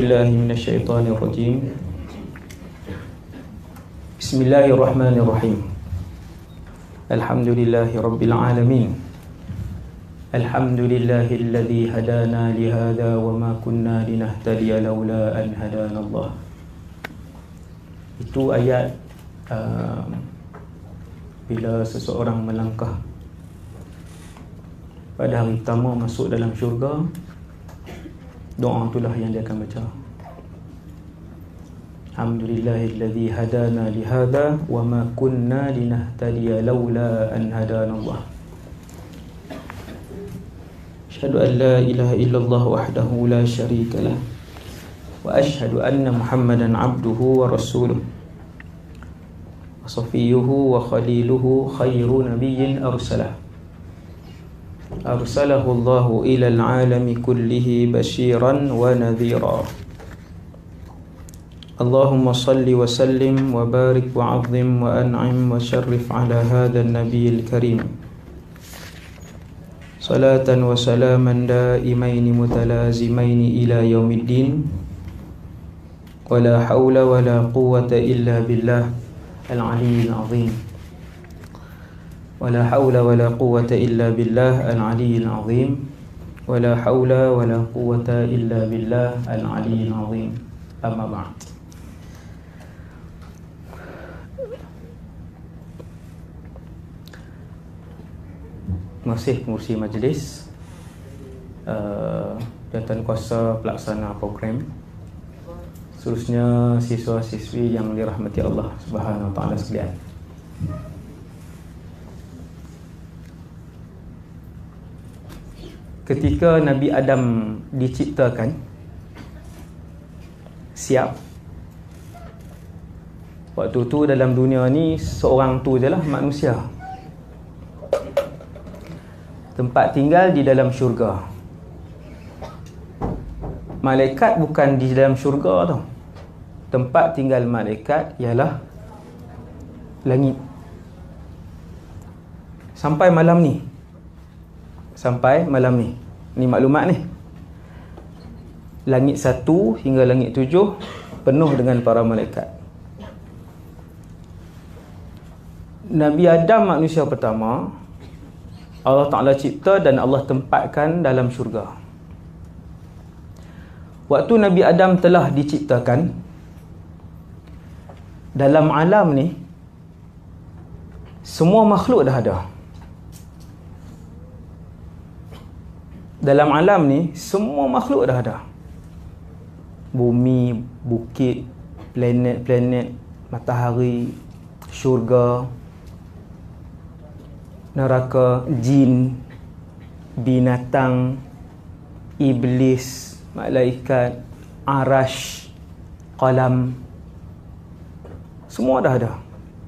بالله من الشيطان الرجيم. بسم الله الرحمن الرحيم. الحمد لله رب العالمين. الحمد لله الذي هدانا لهذا وما كنا لنهتدي لولا أن هدانا الله. Itu ayat bila seseorang melangkah pada hari pertama masuk dalam syurga, doa itulah yang dia akan baca. Alhamdulillahilladzi hadana lihada wa ma kunna linahtadiya laula an hadana Allah. Asyhadu an la ilaha illallah wahdahu la syarika lah wa asyhadu anna Muhammadan abduhu wa rasuluh wa safiyuhu wa khaliluhu khairu nabiyyin arsalah. Arsalahu Allahu ilal alami kullihi basyiran wa nadhira. Allahumma salli wa sallim wa barik wa azim wa an'im wa syarrif ala hadha an-nabiyil karim. Salatan wa salaman daimaini mutalazimaini ila yaumiddin. Wa la hawla wa la quwwata illa billah al-aliyyil azim. ولا حول ولا قوة إلا بالله العلي العظيم. ولا حول ولا قوة إلا بالله العلي العظيم. أما بعد. Masih pengurusi majlis, Jawatan Kuasa Pelaksana Program, seterusnya siswa-siswi yang dirahmati Allah Subhanahu Wa Taala sekalian. Ketika Nabi Adam diciptakan, siap, waktu tu dalam dunia ni seorang tu je lah manusia. Tempat tinggal di dalam syurga. Malaikat bukan di dalam syurga tau. Tempat tinggal malaikat ialah langit. Sampai malam ni, ni maklumat ni, langit 1 hingga langit 7 penuh dengan para malaikat. Nabi Adam manusia pertama, Allah Ta'ala cipta dan Allah tempatkan dalam syurga. Waktu Nabi Adam telah diciptakan, dalam alam ni semua makhluk dah ada. Dalam alam ni semua makhluk dah ada. Bumi, bukit, planet-planet, matahari, syurga, neraka, jin, binatang, iblis, malaikat, arash, qalam, semua dah ada.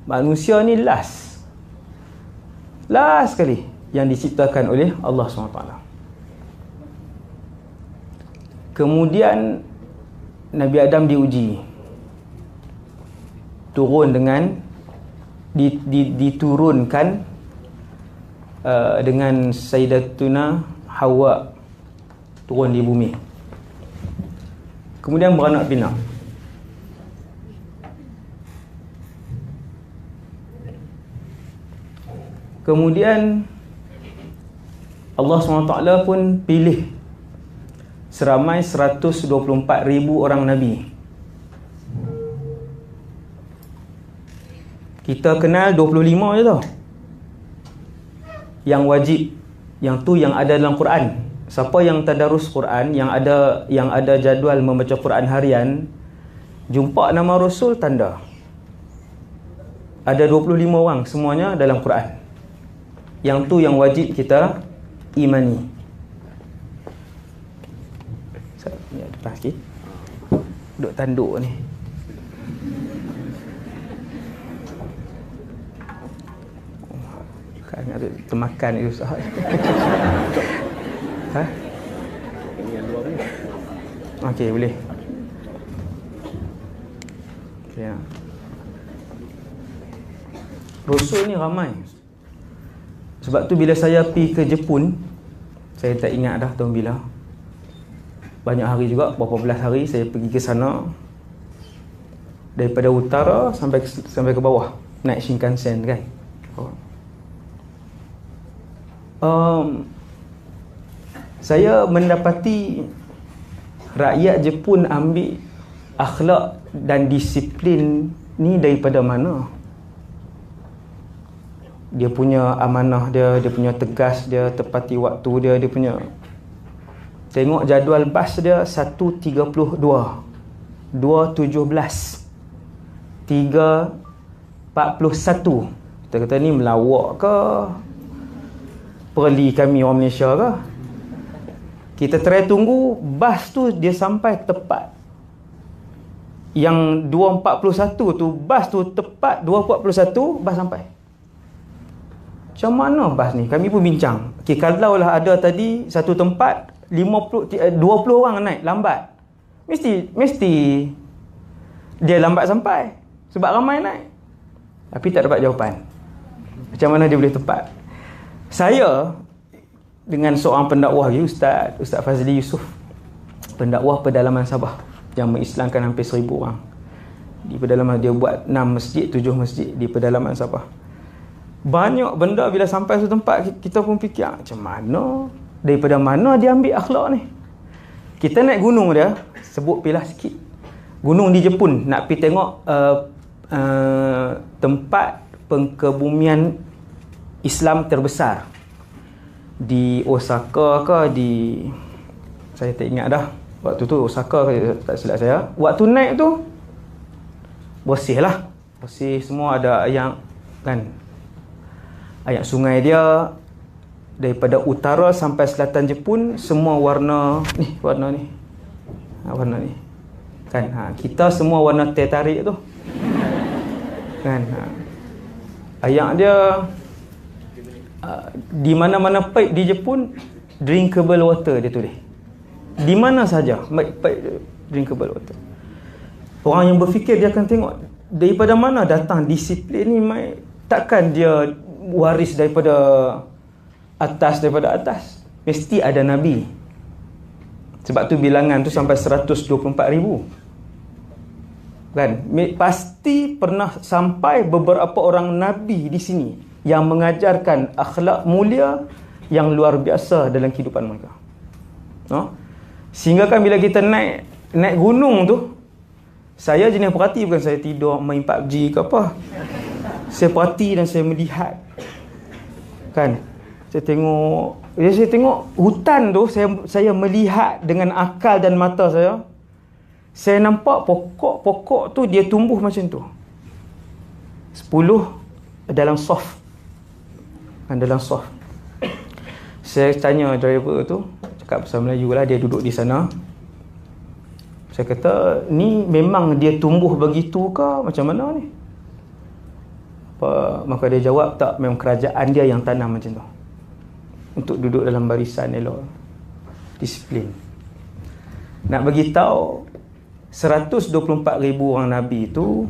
Manusia ni last sekali yang diciptakan oleh Allah SWT. Kemudian Nabi Adam diuji, diturunkan dengan Sayyidatuna Hawa turun di bumi. Kemudian beranak pinak. Kemudian Allah SWT pun pilih seramai 124,000 orang Nabi. Kita kenal 25 je tau yang wajib, yang ada dalam Quran. Siapa yang tadarus Quran, yang ada jadual membaca Quran harian, jumpa nama Rasul, tanda ada 25 orang, semuanya dalam Quran. Yang tu yang wajib kita imani. Ni lepas sikit. Duduk tanduk ni. Kan ada termakan itu sah. Ha? Ini yang luar ni. Okey, boleh. Okey. Ya. Rasul ni ramai. Sebab tu bila saya pergi ke Jepun, saya tak ingat dah tahun bila, banyak hari juga, berapa belas hari saya pergi ke sana. Daripada utara sampai ke bawah, naik Shinkansen kan. Saya mendapati rakyat Jepun ambil akhlak dan disiplin ni daripada mana? Dia punya amanah dia punya tegas dia, tepati waktu dia punya. Tengok jadual bas dia 1.32, 2.17, 3.41. Kita kata ni melawak ke? Perli kami orang Malaysia ke? Kita try tunggu, bas tu dia sampai tepat. Yang 2.41 tu, bas tu tepat 2.41, bas sampai. Macam mana bas ni? Kami pun bincang. Okay, kalau lah ada tadi satu tempat 20 orang naik lambat, mesti dia lambat sampai sebab ramai naik. Tapi tak dapat jawapan. Macam mana dia boleh tepat? Saya dengan seorang pendakwah lagi, Ustaz Fazli Yusof, pendakwah pedalaman Sabah yang mengislamkan hampir 1000 orang. Di pedalaman dia buat 6 masjid, 7 masjid di pedalaman Sabah. Banyak benda bila sampai satu tempat kita pun fikir macam mana, daripada mana dia ambil akhlak ni. Kita naik gunung dia, sebut pilah sikit. Gunung di Jepun, nak pergi tengok tempat pengkebumian Islam terbesar di Osaka ke di, saya tak ingat dah waktu tu, Osaka ke tak silap saya. Waktu naik tu bersih lah, bersih semua, ada yang kan, air sungai dia daripada utara sampai selatan Jepun semua warna ni kan. Kita semua warna teh tarik tu kan. Air dia di mana-mana pipe di Jepun drinkable water dia tulis. Di mana saja pipe drinkable water. Orang yang berfikir dia akan tengok daripada mana datang disiplin ni. Takkan dia waris daripada atas. Mesti ada Nabi. Sebab tu bilangan tu sampai 124,000 kan. Pasti pernah sampai beberapa orang Nabi di sini yang mengajarkan akhlak mulia yang luar biasa dalam kehidupan mereka. Sehingga kan bila kita naik gunung tu, saya jenis perhati, bukan saya tidur main PUBG ke apa. Saya perhati dan saya melihat kan. Saya tengok hutan tu, saya melihat dengan akal dan mata saya. Saya nampak pokok-pokok tu dia tumbuh macam tu. 10 dalam soft. Dalam soft. Saya tanya driver tu, cakap bahasa Melayu lah, dia duduk di sana. Saya kata, ni memang dia tumbuh begitu ke? Macam mana ni? Maka dia jawab, tak, memang kerajaan dia yang tanam macam tu. Untuk duduk dalam barisan elok. Disiplin. Nak bagi tahu 124,000 orang Nabi itu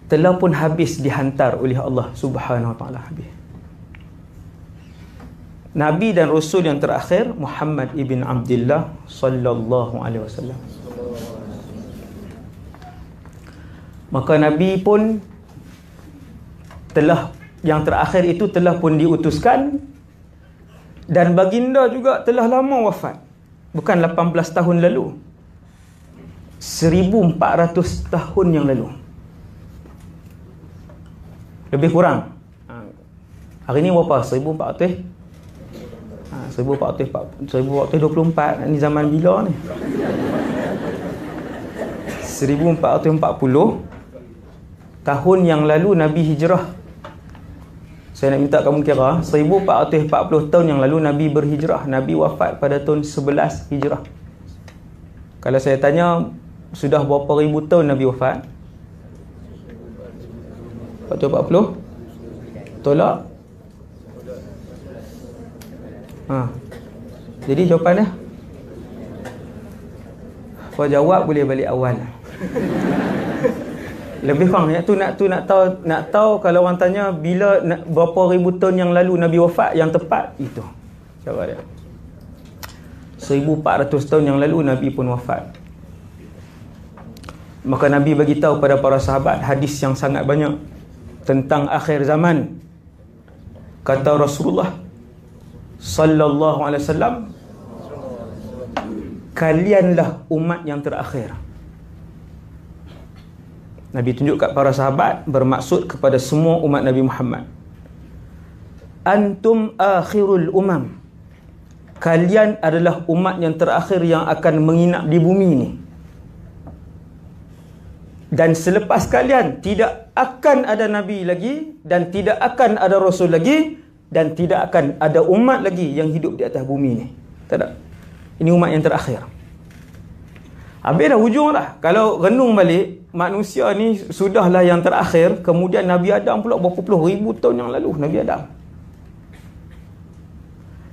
telah pun habis dihantar oleh Allah Subhanahu Wa Taala habis. Nabi dan Rasul yang terakhir Muhammad ibn Abdullah sallallahu alaihi wasallam. Maka Nabi pun telah, yang terakhir itu telah pun diutuskan, dan baginda juga telah lama wafat. Bukan 18 tahun lalu, 1400 tahun yang lalu. Lebih kurang. Hari ni berapa? 1400? 1424. Ni zaman bila ni? 1440 tahun yang lalu Nabi hijrah. Saya nak minta kamu kira 1440 tahun yang lalu Nabi berhijrah. Nabi wafat pada tahun 11 hijrah. Kalau saya tanya, sudah berapa ribu tahun Nabi wafat? 440? Tolak? Jadi jawapannya? Kau jawab boleh balik awal. Lebih kurang ya, nak tahu kalau orang tanya bila berapa ribu tahun yang lalu Nabi wafat, yang tepat itu jawab dia. 1400 tahun yang lalu Nabi pun wafat. Maka Nabi bagi tahu pada para sahabat hadis yang sangat banyak tentang akhir zaman. Kata Rasulullah sallallahu alaihi wasallam, kalianlah umat yang terakhir. Nabi tunjuk kat para sahabat, bermaksud kepada semua umat Nabi Muhammad. Antum akhirul umam. Kalian adalah umat yang terakhir yang akan menginap di bumi ini. Dan selepas kalian tidak akan ada Nabi lagi, dan tidak akan ada Rasul lagi, dan tidak akan ada umat lagi yang hidup di atas bumi ini. Tak ada. Ini umat yang terakhir. Habis dah hujung dah. Kalau renung balik, manusia ni sudahlah yang terakhir. Kemudian Nabi Adam pula berapa puluh ribu tahun yang lalu, Nabi Adam.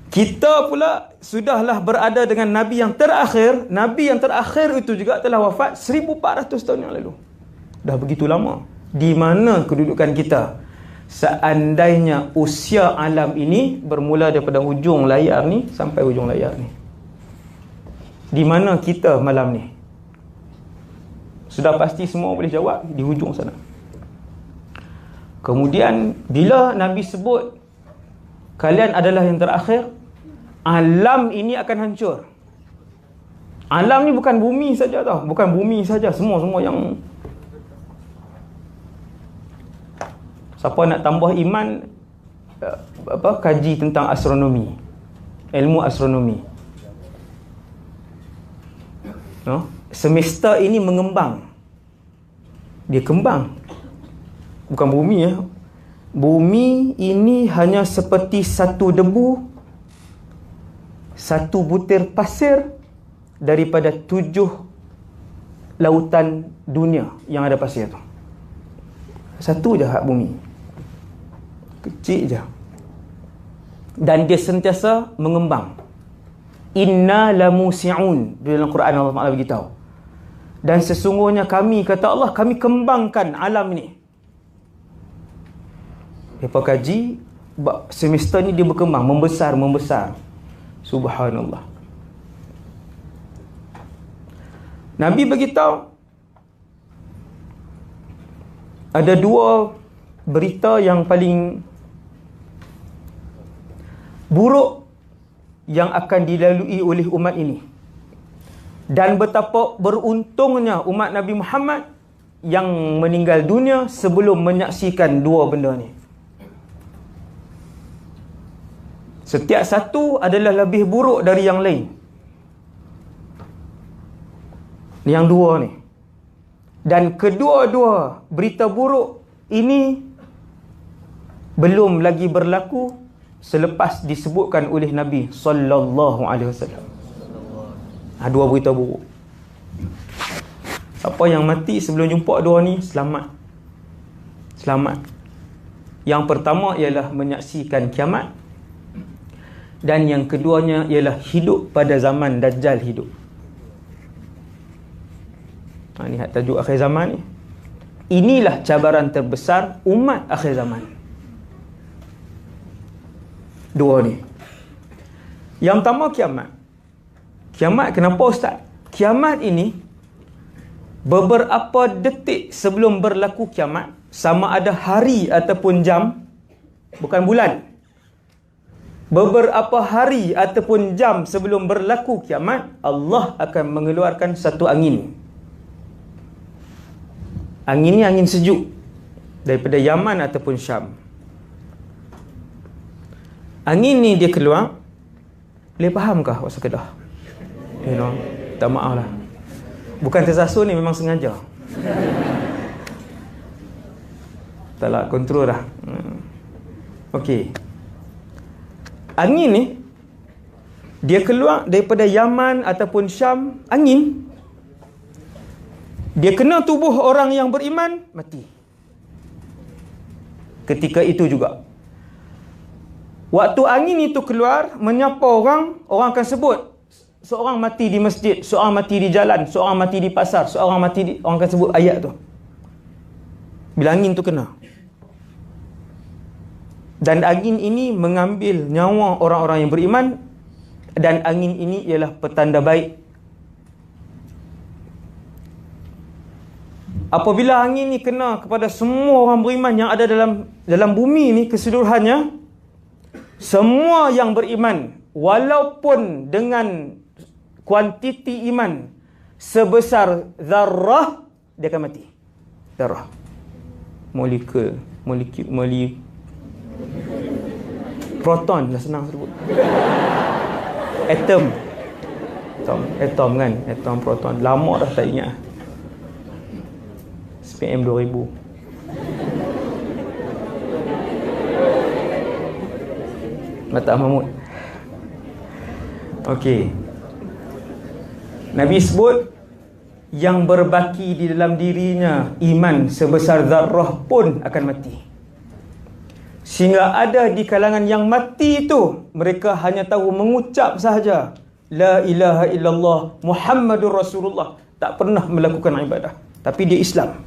Kita pula sudahlah berada dengan Nabi yang terakhir. Nabi yang terakhir itu juga telah wafat 1400 tahun yang lalu. Dah begitu lama. Di mana kedudukan kita? Seandainya usia alam ini bermula daripada hujung layar ni sampai hujung layar ni, di mana kita malam ni? Sudah pasti semua boleh jawab, di hujung sana. Kemudian bila Nabi sebut kalian adalah yang terakhir, alam ini akan hancur. Alam ni bukan bumi saja tau, bukan bumi saja, semua yang siapa nak tambah iman, kaji tentang astronomi, ilmu astronomi. No? Semesta ini mengembang. Dia kembang. Bukan bumi ya. Bumi ini hanya seperti satu debu, satu butir pasir daripada 7 lautan dunia yang ada pasir tu. Satu je hak bumi. Kecil je. Dan dia sentiasa mengembang. Inna lamusi'un. Dalam Quran Allah Ta'ala beritahu. Dan sesungguhnya kami, kata Allah, kami kembangkan alam ini. Mereka kaji, semesta ni dia berkembang, membesar. Subhanallah. Nabi beritahu, ada 2 berita yang paling buruk yang akan dilalui oleh umat ini. Dan betapa beruntungnya umat Nabi Muhammad yang meninggal dunia sebelum menyaksikan 2 benda ni. Setiap satu adalah lebih buruk dari yang lain. Yang 2 ni. Dan kedua-dua berita buruk ini belum lagi berlaku selepas disebutkan oleh Nabi sallallahu alaihi wasallam. 2 berita buruk. Siapa yang mati sebelum jumpa 2 ni selamat. Yang pertama ialah menyaksikan kiamat, dan yang keduanya ialah hidup pada zaman Dajjal hidup. Ni tajuk akhir zaman ni. Inilah cabaran terbesar umat akhir zaman. 2 ni. Yang pertama kiamat. Kiamat kenapa Ustaz? Kiamat ini beberapa detik sebelum berlaku kiamat, sama ada hari ataupun jam, bukan bulan. Beberapa hari ataupun jam sebelum berlaku kiamat, Allah akan mengeluarkan satu angin. Angin ni angin sejuk daripada Yaman ataupun Syam. Angin ni dia keluar. Boleh fahamkah Wak Kedah? Tak maaf lah. Bukan tersasul ni, memang sengaja. Tak lah, kontrol dah. Okey. Angin ni dia keluar daripada Yaman ataupun Syam. Angin dia kena tubuh orang yang beriman, mati. Ketika itu juga, waktu angin itu keluar menyapa orang akan sebut, seorang mati di masjid, seorang mati di jalan, seorang mati di pasar, seorang mati di, orang akan sebut ayat tu bila angin tu kena. Dan angin ini mengambil nyawa orang-orang yang beriman. Dan angin ini ialah petanda baik. Apabila angin ni kena kepada semua orang beriman yang ada dalam bumi ni keseluruhannya, semua yang beriman, walaupun dengan kuantiti iman sebesar zarrah, dia akan mati. Zarrah, molekul, proton lah, senang sebut. Atom kan, atom, proton. Lama dah tak ingat. SPM 2000. Mata Mahmud. Okey. Nabi sebut yang berbaki di dalam dirinya iman sebesar zarrah pun akan mati. Sehingga ada di kalangan yang mati itu, mereka hanya tahu mengucap sahaja la ilaha illallah Muhammadur Rasulullah, tak pernah melakukan ibadah, tapi dia Islam.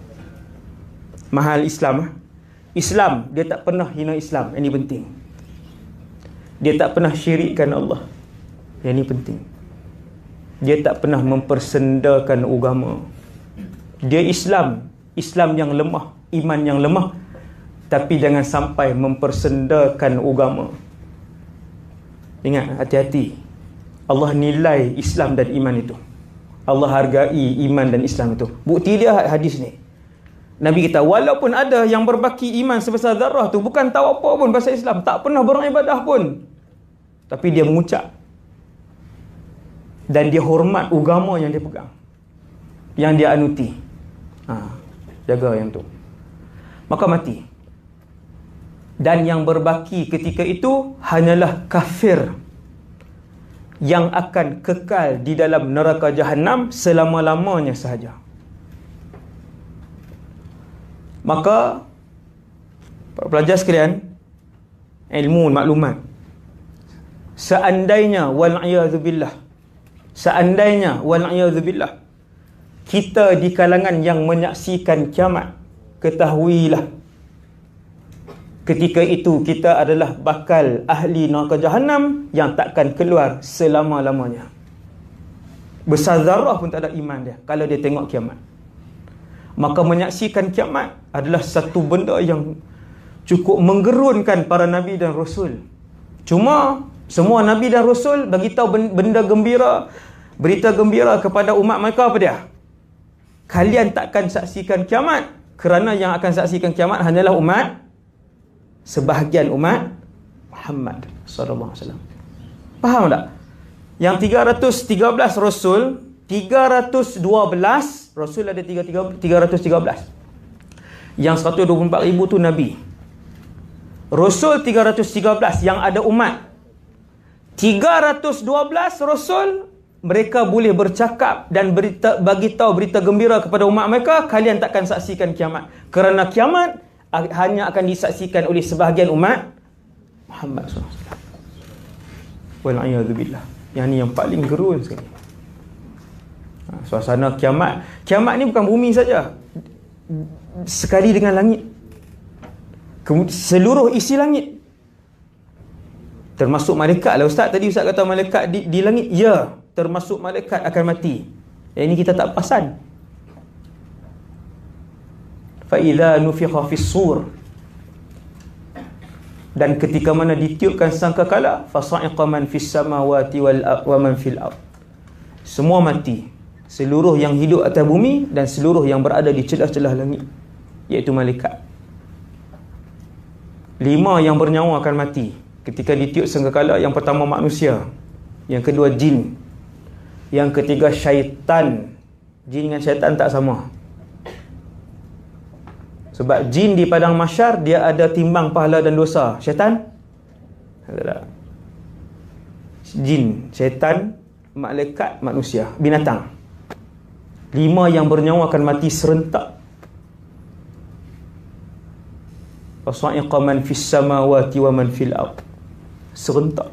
Mahal Islam. Islam, dia tak pernah hina Islam. Ini penting. Dia tak pernah syirikkan Allah. Yang ini penting. Dia tak pernah mempersendakan agama. Dia Islam. Islam yang lemah, iman yang lemah, tapi jangan sampai mempersendakan agama. Ingat, hati-hati. Allah nilai Islam dan iman itu. Allah hargai iman dan Islam itu. Bukti dia hadis ni. Nabi kata, walaupun ada yang berbaki iman sebesar zarrah tu, bukan tahu apa pun bahasa Islam, tak pernah beribadah pun, tapi dia mengucap dan dia hormat agama yang dia pegang, yang dia anuti. Jaga yang tu, maka mati. Dan yang berbaki ketika itu hanyalah kafir yang akan kekal di dalam neraka Jahannam selama-lamanya sahaja. Maka para pelajar sekalian, ilmu maklumat, seandainya wal'iyadzubillah, kita di kalangan yang menyaksikan kiamat, ketahuilah ketika itu kita adalah bakal ahli neraka Jahannam yang takkan keluar selama-lamanya. Besar zarrah pun tak ada iman dia kalau dia tengok kiamat. Maka menyaksikan kiamat adalah satu benda yang cukup menggerunkan para Nabi dan Rasul. Cuma semua Nabi dan Rasul bagi tahu benda gembira, berita gembira kepada umat mereka apa dia? Kalian takkan saksikan kiamat, kerana yang akan saksikan kiamat hanyalah sebahagian umat Muhammad sallallahu alaihi wasallam. Faham tak? Yang 313 Rasul, 312 Rasul ada 313. Yang 124,000 tu Nabi. Rasul 313 yang ada umat. 312 Rasul, mereka boleh bercakap dan bagi tahu berita gembira kepada umat mereka, kalian takkan saksikan kiamat. Kerana kiamat hanya akan disaksikan oleh sebahagian umat Muhammad SAW. Wal'iyadzubillah. Yang ni yang paling gerun sekali. Suasana kiamat. Kiamat ni bukan bumi saja. Sekali dengan langit. Seluruh isi langit. Termasuk malaikat lah Ustaz. Tadi Ustaz kata malaikat di langit. Ya, termasuk malaikat akan mati. Yang ini kita tak perasan. فَإِذَا نُفِخَ فِي الصُّورِ, dan ketika mana ditiupkan sangkakala, فَصَعِقَ مَنْ فِي السَّمَاوَاتِ وَمَنْ فِي الْأَرْضِ, semua mati, seluruh yang hidup atas bumi dan seluruh yang berada di celah-celah langit, iaitu malaikat. 5 yang bernyawa akan mati ketika ditiup sangkakala. Yang pertama manusia, yang kedua jin, yang ketiga syaitan. Jin dengan syaitan tak sama. Sebab jin di padang mahsyar dia ada timbang pahala dan dosa. Syaitan tak. Jin, syaitan, malaikat, manusia, binatang. 5 yang bernyawa akan mati serentak. Fasa'iqa man fis samawati wa man fil ard, serentak.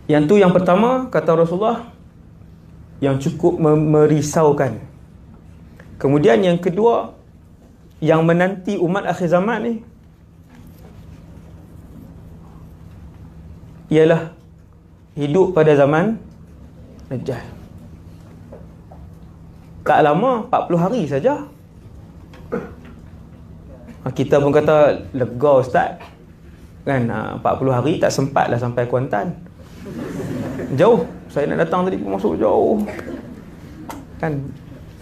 Yang tu yang pertama, kata Rasulullah, yang cukup merisaukan. Kemudian yang kedua, yang menanti umat akhir zaman ni, ialah hidup pada zaman Dajjal. Tak lama, 40 hari saja. Kita pun kata, lega Ustaz. Kan, 40 hari tak sempatlah sampai Kuantan. Jauh. Saya nak datang tadi pun masuk jauh. Kan,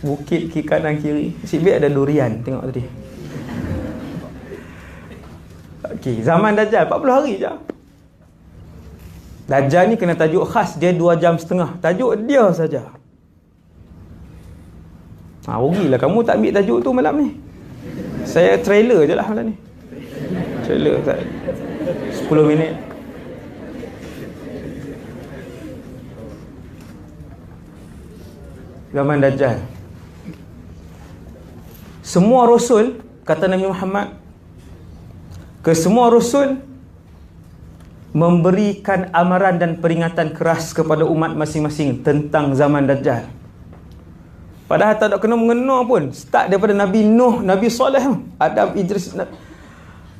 bukit kanan kiri. Nasib baik ada durian, tengok tadi. Okey, zaman Dajjal 40 hari je. Dajjal ni kena tajuk khas, dia 2 jam setengah. Tajuk dia saja. Rugilah kamu tak ambil tajuk tu malam ni. Saya trailer je lah malam ni. Trailer tak 10 minit. Zaman Dajjal. Semua Rasul, kata Nabi Muhammad, kesemua Rasul memberikan amaran dan peringatan keras kepada umat masing-masing tentang zaman Dajjal. Padahal tak ada kena mengena pun. Start daripada Nabi Nuh, Nabi Saleh, Adam, Idris.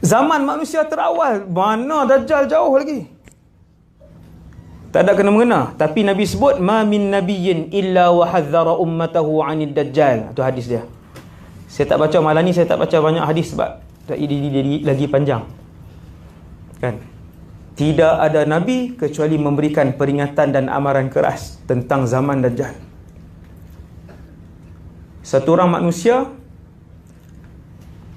Zaman manusia terawal, mana Dajjal jauh lagi. Tak ada kena mengena. Tapi Nabi sebut, ma min nabiyyin illa wa hadzara ummatahu 'anid Dajjal. Itu hadis dia. Saya tak baca malam ni, saya tak baca banyak hadis sebab ini lagi panjang. Kan? Tidak ada Nabi kecuali memberikan peringatan dan amaran keras tentang zaman Dajjal. Satu orang manusia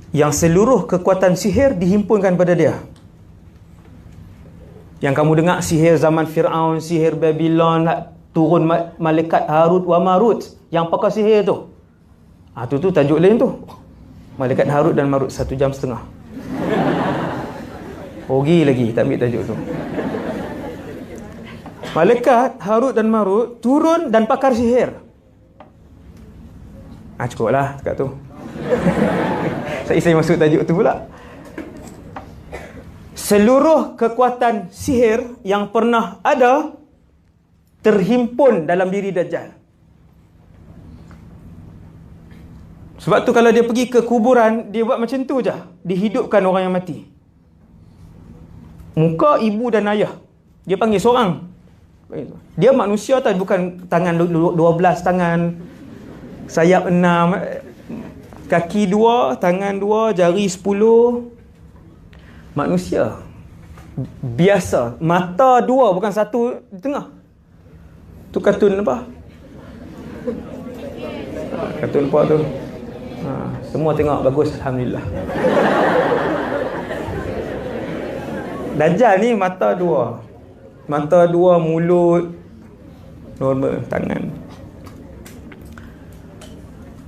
yang seluruh kekuatan sihir dihimpunkan pada dia. Yang kamu dengar sihir zaman Fir'aun, sihir Babylon, turun malaikat Harut wa Marut yang pakai sihir tu. Tu tajuk lain tu. Malaikat Harut dan Marut 1 jam setengah. Rugi lagi tak ambil tajuk tu. Malaikat Harut dan Marut turun dan pakar sihir. Cukup lah dekat tu. Saya masuk tajuk tu pula. Seluruh kekuatan sihir yang pernah ada terhimpun dalam diri Dajjal. Sebab tu kalau dia pergi ke kuburan, dia buat macam tu je. Dihidupkan orang yang mati. Muka ibu dan ayah. Dia panggil seorang. Dia manusia tau, bukan tangan 12 tangan, sayap 6, kaki 2, tangan 2, jari 10. Manusia biasa. Mata 2, bukan 1 di tengah. Tu kartun apa? Kartun apa tu? Semua tengok, bagus, alhamdulillah. Dajjal ni mata 2. Mata 2, mulut normal, tangan.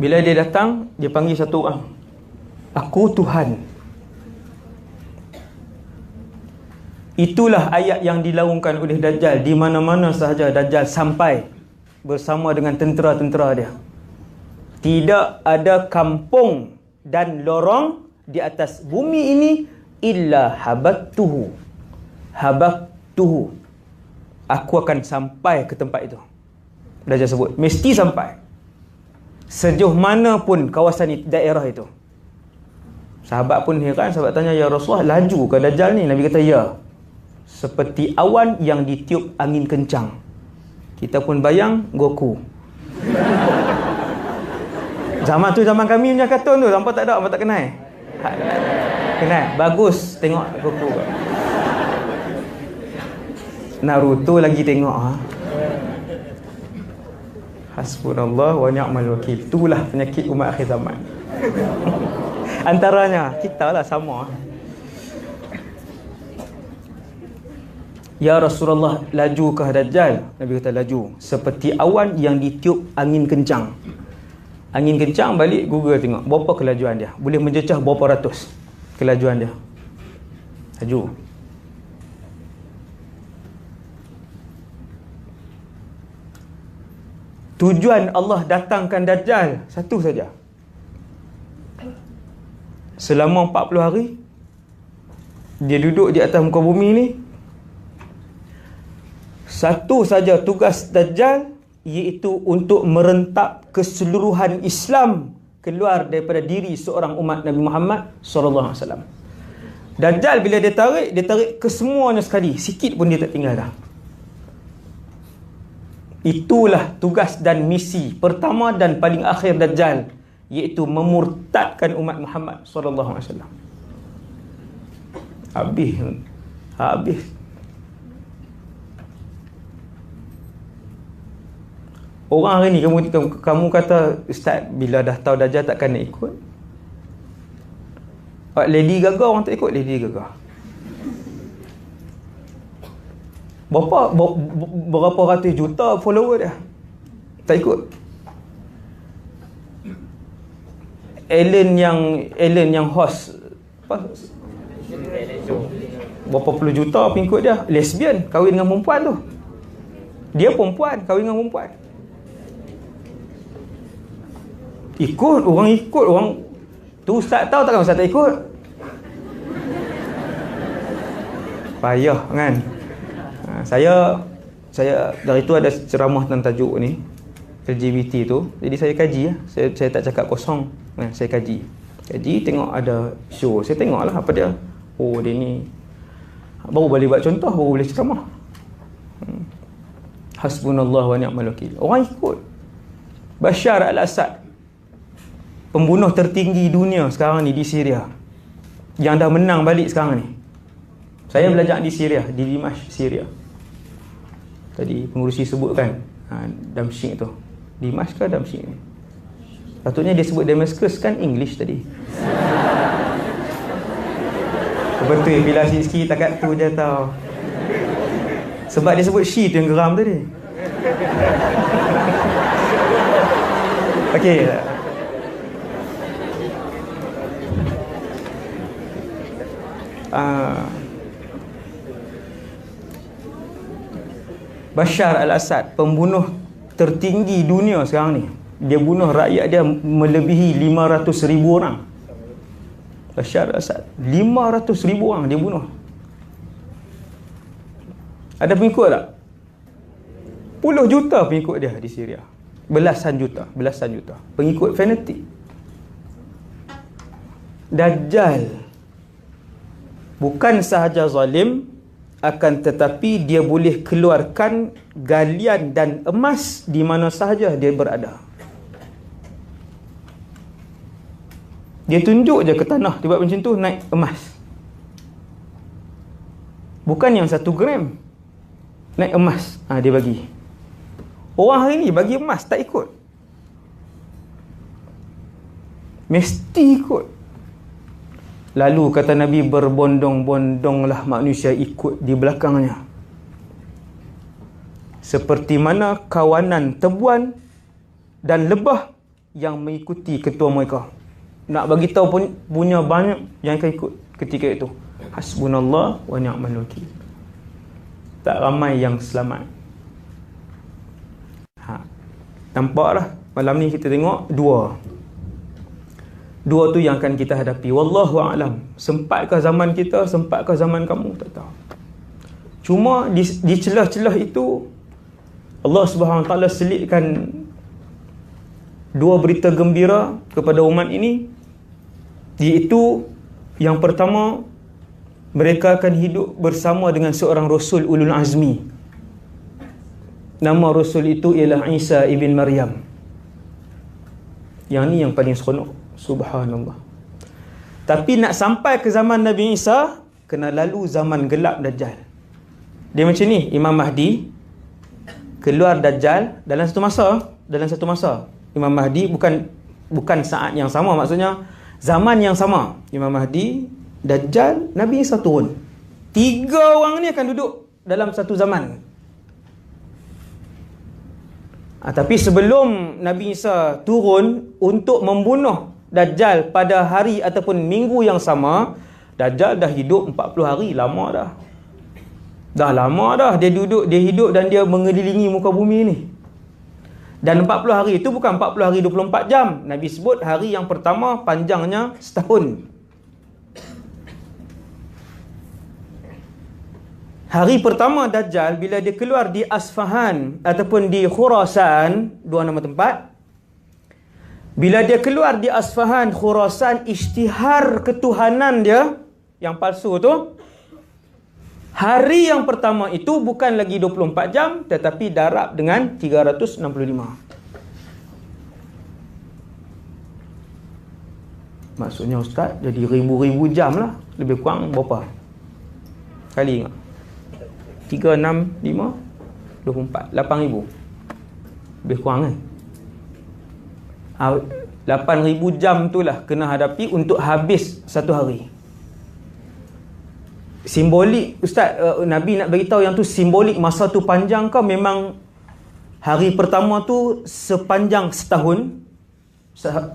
Bila dia datang, dia panggil satu orang. Aku Tuhan. Itulah ayat yang dilaungkan oleh Dajjal. Di mana-mana sahaja Dajjal sampai bersama dengan tentera-tentera dia. Tidak ada kampung dan lorong di atas bumi ini illa habattuhu. Habattuhu. Aku akan sampai ke tempat itu. Dajjal sebut, mesti sampai. Sejauh mana pun kawasan daerah itu. Sahabat pun heran, sahabat tanya, ya Rasulullah, laju ke Dajjal ni? Nabi kata, ya. Seperti awan yang ditiup angin kencang. Kita pun bayang Goku. Zaman tu zaman kami punya kartun tu, nampak tak ada, nampak tak kenal? Kenal? Bagus tengok Goku. Naruto lagi tengok. Hasbunallah wa ni'mal wakil. Itulah penyakit umat akhir zaman. Antaranya kita lah sama. Ya Rasulullah, lajukah Dajjal? Nabi kata laju. Seperti awan yang ditiup angin kencang. Angin kencang, balik Google tengok berapa kelajuan dia. Boleh mencecah berapa ratus kelajuan dia. Laju. Tujuan Allah datangkan Dajjal satu saja. Selama 40 hari dia duduk di atas muka bumi ni, satu saja tugas Dajjal, iaitu untuk merentap keseluruhan Islam keluar daripada diri seorang umat Nabi Muhammad SAW. Dajjal bila dia tarik kesemuanya sekali. Sikit pun dia tak tinggal dah. Itulah tugas dan misi pertama dan paling akhir Dajjal, iaitu memurtadkan umat Muhammad sallallahu alaihi wasallam. Habis. Orang hari ni kamu kata, Ustaz, bila dah tahu Dajjal takkan nak ikut. Lady Gaga orang tak ikut Lady Gaga. Berapa ratus juta follower dia, tak ikut. Ellen yang host apa, berapa puluh juta pengikut dia, lesbian, kahwin dengan perempuan tu. Dia perempuan kahwin dengan perempuan. Ikut orang tu. Ustaz tahu takkan Ustaz tak ikut? Payah kan. Saya dari tu ada ceramah tentang tajuk ni, LGBT tu. Jadi saya kaji ya. Saya tak cakap kosong. Saya kaji tengok ada show. Saya tengoklah apa dia. Oh, dia ni baru boleh buat contoh, baru boleh ceramah. Hasbunallah wa ni'mal wakil. Orang ikut. Bashar al-Assad, pembunuh tertinggi dunia sekarang ni di Syria, yang dah menang balik sekarang ni. Saya belajar di Syria, di Dimashq, Syria. Tadi pengurusi sebutkan Damsyik tu. Dimashq ke Damsyik ni? Patutnya dia sebut Damascus kan, English tadi. Betul, bila sikit takat tu je tahu. Sebab dia sebut Shi tu yang geram tadi. Okey. Bashar al-Assad, pembunuh tertinggi dunia sekarang ni. Dia bunuh rakyat dia melebihi 500,000 orang. Bashar al-Assad 500,000 orang dia bunuh. Ada pengikut tak? Puluh juta pengikut dia di Syria. Belasan juta pengikut fanatik. Dajjal bukan sahaja zalim, akan tetapi dia boleh keluarkan galian dan emas di mana sahaja dia berada. Dia tunjuk je ke tanah, dia buat macam tu, naik emas. Bukan yang 1 gram, naik emas, dia bagi. Orang hari ni bagi emas tak ikut, mesti ikut. Lalu kata Nabi, berbondong-bondonglah manusia ikut di belakangnya, seperti mana kawanan tebuan dan lebah yang mengikuti ketua mereka. Nak bagi tahu pun punya banyak yang akan ikut ketika itu. Hasbunallah wa ni'mal wakil. Tak ramai yang selamat. Nampaklah malam ni kita tengok dua tu yang akan kita hadapi. Wallahu a'lam. Sempatkah zaman kita, sempatkah zaman kamu, tak tahu. Cuma di celah-celah itu Allah Subhanahu Wa Taala selitkan dua berita gembira kepada umat ini, iaitu yang pertama, mereka akan hidup bersama dengan seorang Rasul Ulul Azmi. Nama Rasul itu ialah Isa ibn Maryam. Yang ni yang paling seronok. Subhanallah. Tapi nak sampai ke zaman Nabi Isa, kena lalu zaman gelap Dajjal. Dia macam ni, Imam Mahdi keluar Dajjal dalam satu masa. Imam Mahdi bukan saat yang sama, maksudnya zaman yang sama. Imam Mahdi, Dajjal, Nabi Isa turun. 3 orang ni akan duduk dalam satu zaman. Tapi sebelum Nabi Isa turun untuk membunuh Dajjal pada hari ataupun minggu yang sama, Dajjal dah hidup 40 hari. Lama dah. Dah lama dah dia hidup dan dia mengelilingi muka bumi ni. Dan 40 hari itu bukan 40 hari 24 jam. Nabi sebut hari yang pertama panjangnya setahun. Hari pertama Dajjal bila dia keluar di Asfahan ataupun di Khurasan, 2 nama tempat. Bila dia keluar di Asfahan, Khurasan, isytihar ketuhanan dia yang palsu tu, hari yang pertama itu bukan lagi 24 jam, tetapi darab dengan 365. Maksudnya ustaz, jadi ribu-ribu jam lah. Lebih kurang berapa kali ingat? 3, 6, 5, 24, 8,000. Lebih kurang kan? 8,000 jam tu lah kena hadapi untuk habis satu hari. Simbolik ustaz, Nabi nak beritahu yang tu simbolik masa tu panjang ke memang hari pertama tu sepanjang setahun?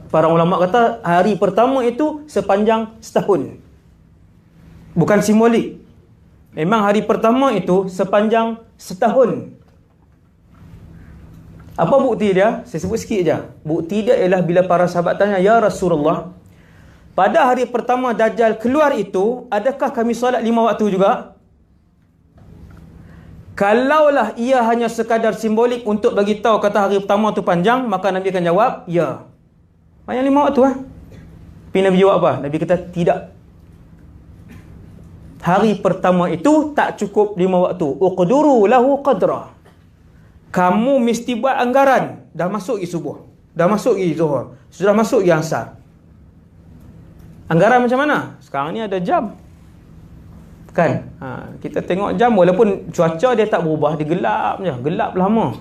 Para ulama kata hari pertama itu sepanjang setahun. Bukan simbolik. Memang hari pertama itu sepanjang setahun. Apa bukti dia? Saya sebut sikit je. Bukti dia ialah bila para sahabat tanya, "Ya Rasulullah, pada hari pertama Dajjal keluar itu, adakah kami solat 5 waktu juga?" Kalaulah ia hanya sekadar simbolik untuk bagi tahu kata hari pertama tu panjang, maka Nabi akan jawab, "Ya." Banyak 5 waktu lah. Tapi Nabi jawab apa? Nabi kata, tidak. Hari pertama itu tak cukup 5 waktu. Uqduru lahu qadra. Kamu mesti buat anggaran. Dah masuk lagi subuh. Dah masuk lagi zuhur. Sudah masuk lagi asar. Anggaran macam mana? Sekarang ni ada jam. Kan? Kita tengok jam, walaupun cuaca dia tak berubah, dia gelap je. Gelap lama.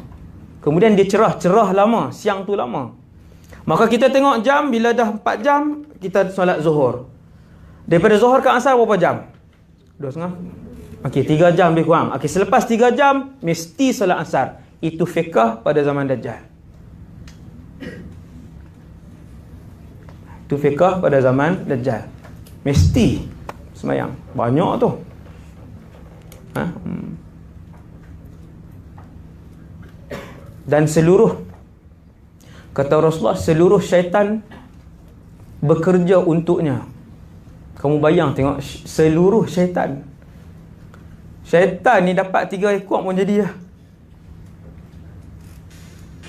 Kemudian dia cerah lama. Siang tu lama. Maka kita tengok jam, bila dah 4 jam, kita solat zuhur. Daripada zuhur ke asar berapa jam? 2,5. Okey, 3 jam lebih kurang. Okey, selepas 3 jam, mesti solat asar. Itu fiqh pada zaman Dajjal. Itu fiqh pada zaman Dajjal. Mesti semayang. Banyak tu. Dan kata Rasulullah, seluruh syaitan bekerja untuknya. Kamu bayang tengok, seluruh syaitan. Syaitan ni dapat 3 ekor pun jadi lah.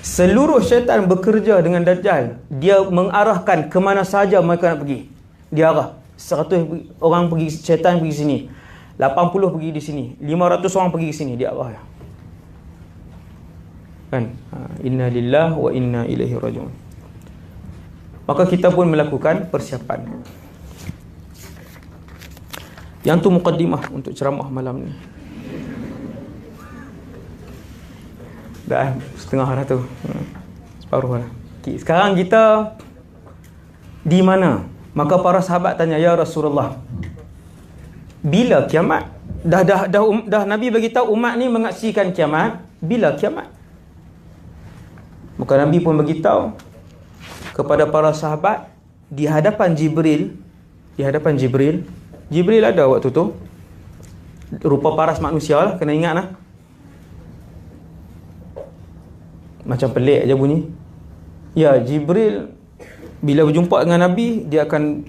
Seluruh syaitan bekerja dengan Dajjal. Dia mengarahkan ke mana saja mereka nak pergi. Dia arah. 100 orang pergi, syaitan pergi sini. 80 pergi di sini. 500 orang pergi ke sini. Dia arah. Kan? Inna lillahi wa inna ilaihi raji'un. Maka kita pun melakukan persiapan. Yang tu muqaddimah untuk ceramah malam ni. Dah setengah dah tu. Separuh dah. Okay, sekarang kita di mana? Maka para sahabat tanya, "Ya Rasulullah, bila kiamat?" Dah Nabi bagi tahu umat ni menyaksikan kiamat. Bila kiamat? Maka Nabi pun bagi tahu kepada para sahabat di hadapan Jibril. Jibril ada waktu tu. Rupa paras manusia lah, kena ingat lah. Macam pelik je bunyi. Ya, Jibril bila berjumpa dengan Nabi, dia akan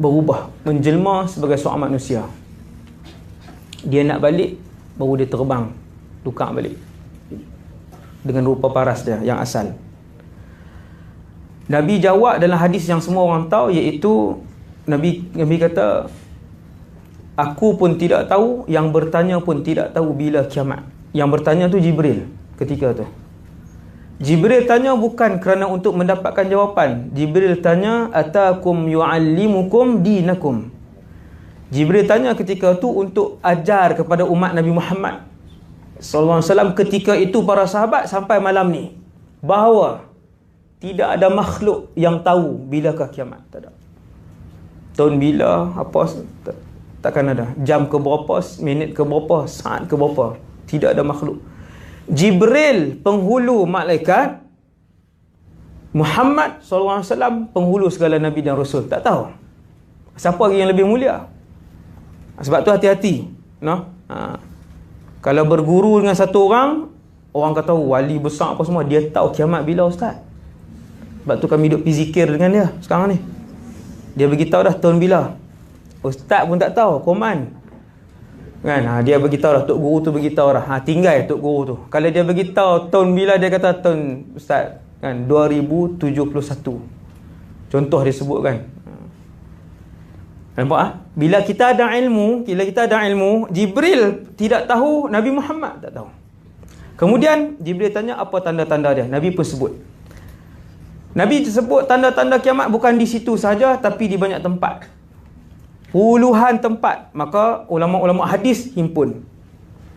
berubah, menjelma sebagai seorang manusia. Dia nak balik, baru dia terbang, tukar balik dengan rupa paras dia yang asal. Nabi jawab dalam hadis yang semua orang tahu, iaitu Nabi kata, "Aku pun tidak tahu, yang bertanya pun tidak tahu bila kiamat." Yang bertanya tu Jibril ketika tu. Jibril tanya bukan kerana untuk mendapatkan jawapan. Jibril tanya, "Atakum yu'allimukum dinakum." Jibril tanya ketika tu untuk ajar kepada umat Nabi Muhammad sallallahu alaihi wasallam ketika itu para sahabat sampai malam ni, bahawa tidak ada makhluk yang tahu bilakah kiamat. Tak ada. Tahun bila, apa, takkan ada. Jam ke berapa, minit ke berapa, saat ke berapa. Tidak ada makhluk. Jibril penghulu malaikat, Muhammad sallallahu alaihi wasallam penghulu segala nabi dan rasul. Tak tahu siapa lagi yang lebih mulia. Sebab tu hati-hati, no? Kalau berguru dengan satu orang kata wali besar apa semua, dia tahu kiamat bila ustaz. Sebab tu kami duduk pergi zikir dengan dia sekarang ni. Dia beritahu dah tahun bila. Ustaz pun tak tahu, koman. Kan? Dia beritahu dah, tok guru tu beritahu dah. Tinggal tok guru tu. Kalau dia beritahu tahun bila, dia kata tahun ustaz kan 2071. Contoh dia sebut kan. Nampak ah? Bila kita ada ilmu, Jibril tidak tahu, Nabi Muhammad tak tahu. Kemudian Jibril tanya apa tanda-tanda dia. Nabi pun sebut. Nabi sebut tanda-tanda kiamat bukan di situ saja, tapi di banyak tempat. Puluhan tempat. Maka ulama-ulama hadis himpun.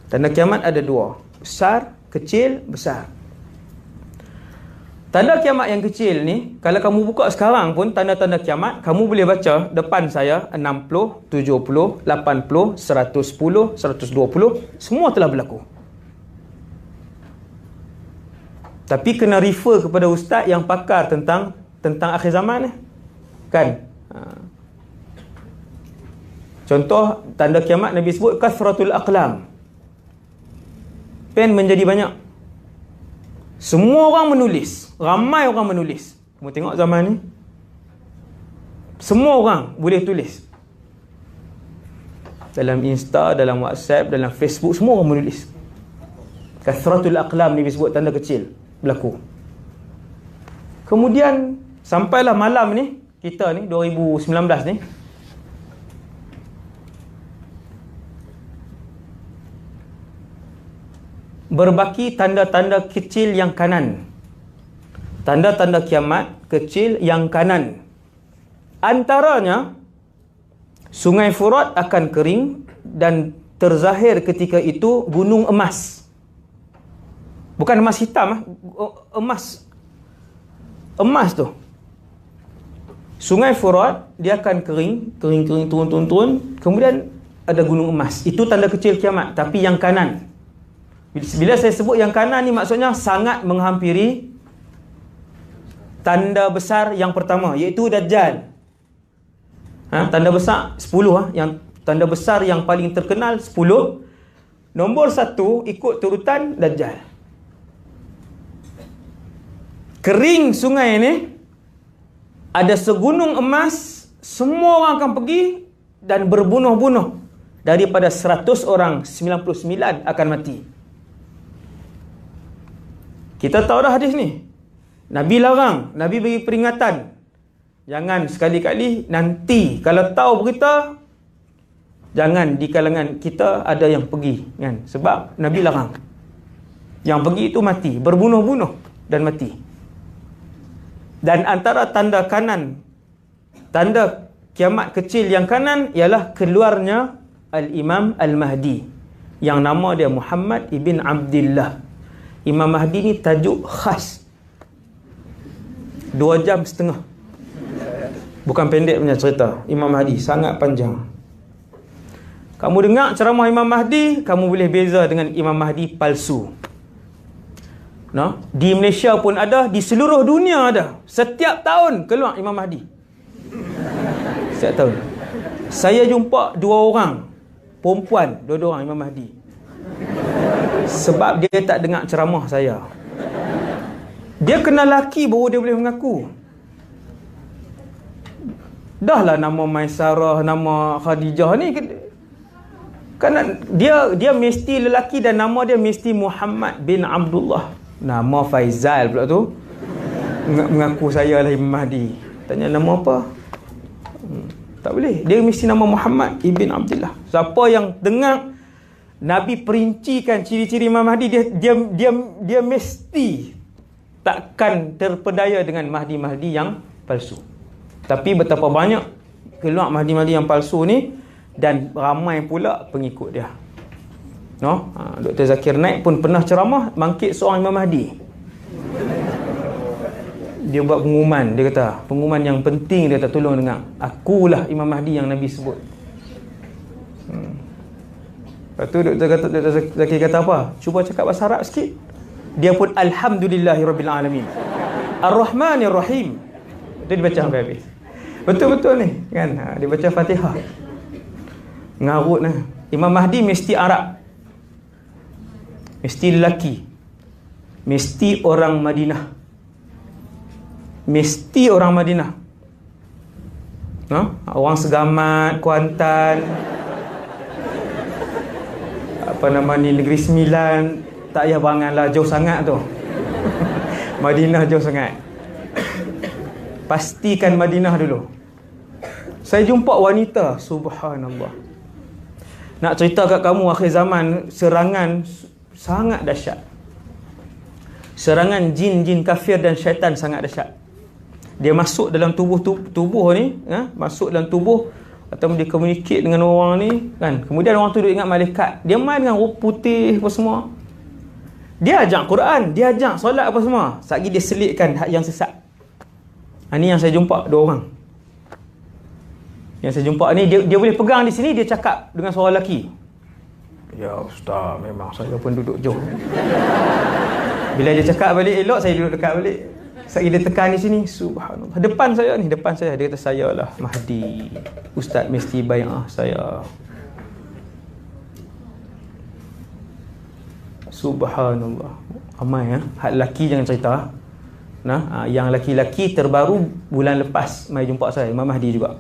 Tanda kiamat ada dua. Besar, kecil, besar. Tanda kiamat yang kecil ni, kalau kamu buka sekarang pun tanda-tanda kiamat, kamu boleh baca depan saya 60, 70, 80, 110, 120, semua telah berlaku. Tapi kena refer kepada ustaz yang pakar tentang akhir zaman ni. Kan? Contoh tanda kiamat Nabi sebut kasratul aqlam. Pen menjadi banyak. Semua orang menulis. Ramai orang menulis. Kamu tengok zaman ni. Semua orang boleh tulis. Dalam Insta, dalam WhatsApp, dalam Facebook, semua orang menulis. Kasratul aqlam ni disebut tanda kecil berlaku. Kemudian sampailah malam ni, kita ni 2019 ni, berbaki tanda-tanda kecil yang kanan. Tanda-tanda kiamat kecil yang kanan. Antaranya, Sungai Furat akan kering dan terzahir ketika itu gunung emas. Bukan emas hitam, emas tu. Sungai Furat dia akan kering, turun. Kemudian ada gunung emas. Itu tanda kecil kiamat, tapi yang kanan. Bila saya sebut yang kanan ni maksudnya sangat menghampiri tanda besar yang pertama, iaitu Dajjal. Tanda besar 10 yang tanda besar yang paling terkenal 10. Nombor 1 ikut turutan Dajjal. Kering sungai ni, ada segunung emas, semua orang akan pergi dan berbunuh-bunuh. Daripada 100 orang, 99 akan mati. Kita tahu dah hadis ni. Nabi larang, Nabi bagi peringatan. Jangan sekali-kali nanti kalau tahu berita, jangan di kalangan kita ada yang pergi, kan? Sebab Nabi larang. Yang pergi itu mati, berbunuh-bunuh dan mati. Dan antara tanda kanan, tanda kiamat kecil yang kanan ialah keluarnya Al-Imam Al-Mahdi, yang nama dia Muhammad ibn Abdullah. Imam Mahdi ni tajuk khas. 2 jam setengah. Bukan pendek punya cerita Imam Mahdi, sangat panjang. Kamu dengar ceramah Imam Mahdi, kamu boleh beza dengan Imam Mahdi palsu. No? Di Malaysia pun ada, di seluruh dunia ada. Setiap tahun keluar Imam Mahdi. Setiap tahun. Saya jumpa 2 orang perempuan, 2 orang Imam Mahdi. Sebab dia tak dengar ceramah saya. Dia kenal laki baru dia boleh mengaku. Dah lah nama Maisarah, nama Khadijah ni kan dia mesti lelaki dan nama dia mesti Muhammad bin Abdullah. Nama Faizal pula tu mengaku saya lah Imam Mahdi. Tanya nama apa? Tak boleh. Dia mesti nama Muhammad ibn Abdullah. Siapa yang dengar Nabi perincikan ciri-ciri Imam Mahdi, dia mesti takkan terpedaya dengan Mahdi-Mahdi yang palsu. Tapi betapa banyak keluar Mahdi-Mahdi yang palsu ni, dan ramai pula pengikut dia. No? Dr. Zakir Naik pun pernah ceramah bangkit seorang Imam Mahdi. Dia buat pengumuman, dia kata pengumuman yang penting, dia tak tolong dengar. Akulah Imam Mahdi yang Nabi sebut. Lepas tu Dr. Zakir kata apa? Cuba cakap bahasa Arab sikit. Dia pun Alhamdulillahirrabbilalamin, Ar-Rahmanir-Rahim. Dia dibaca sampai habis. Betul-betul ni kan? Dia baca Fatihah. Ngarut lah. Imam Mahdi mesti Arab, mesti lelaki, mesti orang Madinah, mesti orang Madinah, no? Orang Segamat, Kuantan, apa nama ni, Negeri Sembilan. Tak payah berangan lah, jauh sangat tu. Madinah jauh sangat. Pastikan Madinah dulu. Saya jumpa wanita, subhanallah. Nak cerita kat kamu, akhir zaman serangan sangat dahsyat. Serangan jin-jin kafir dan syaitan sangat dahsyat. Dia masuk dalam tubuh ni, masuk dalam tubuh atau dia communicate dengan orang ni kan. Kemudian orang tu duk ingat malaikat. Dia main dengan rup putih apa semua. Dia ajak Quran, dia ajak solat apa semua. Satgi dia selitkan hak yang sesat. Ini yang saya jumpa, 2 orang. Yang saya jumpa ni, dia boleh pegang di sini, dia cakap dengan suara lelaki. Ya ustaz, memang saya pun duduk jauh. Bila dia cakap balik elok, saya duduk dekat balik. Satgi dia tekan di sini, subhanallah. Depan saya, dia kata, saya lah Mahdi. Ustaz mesti bai'ah saya. Subhanallah. Amai hak lelaki jangan cerita. Yang lelaki-lelaki terbaru bulan lepas mai jumpa saya, Imam Mahdi juga.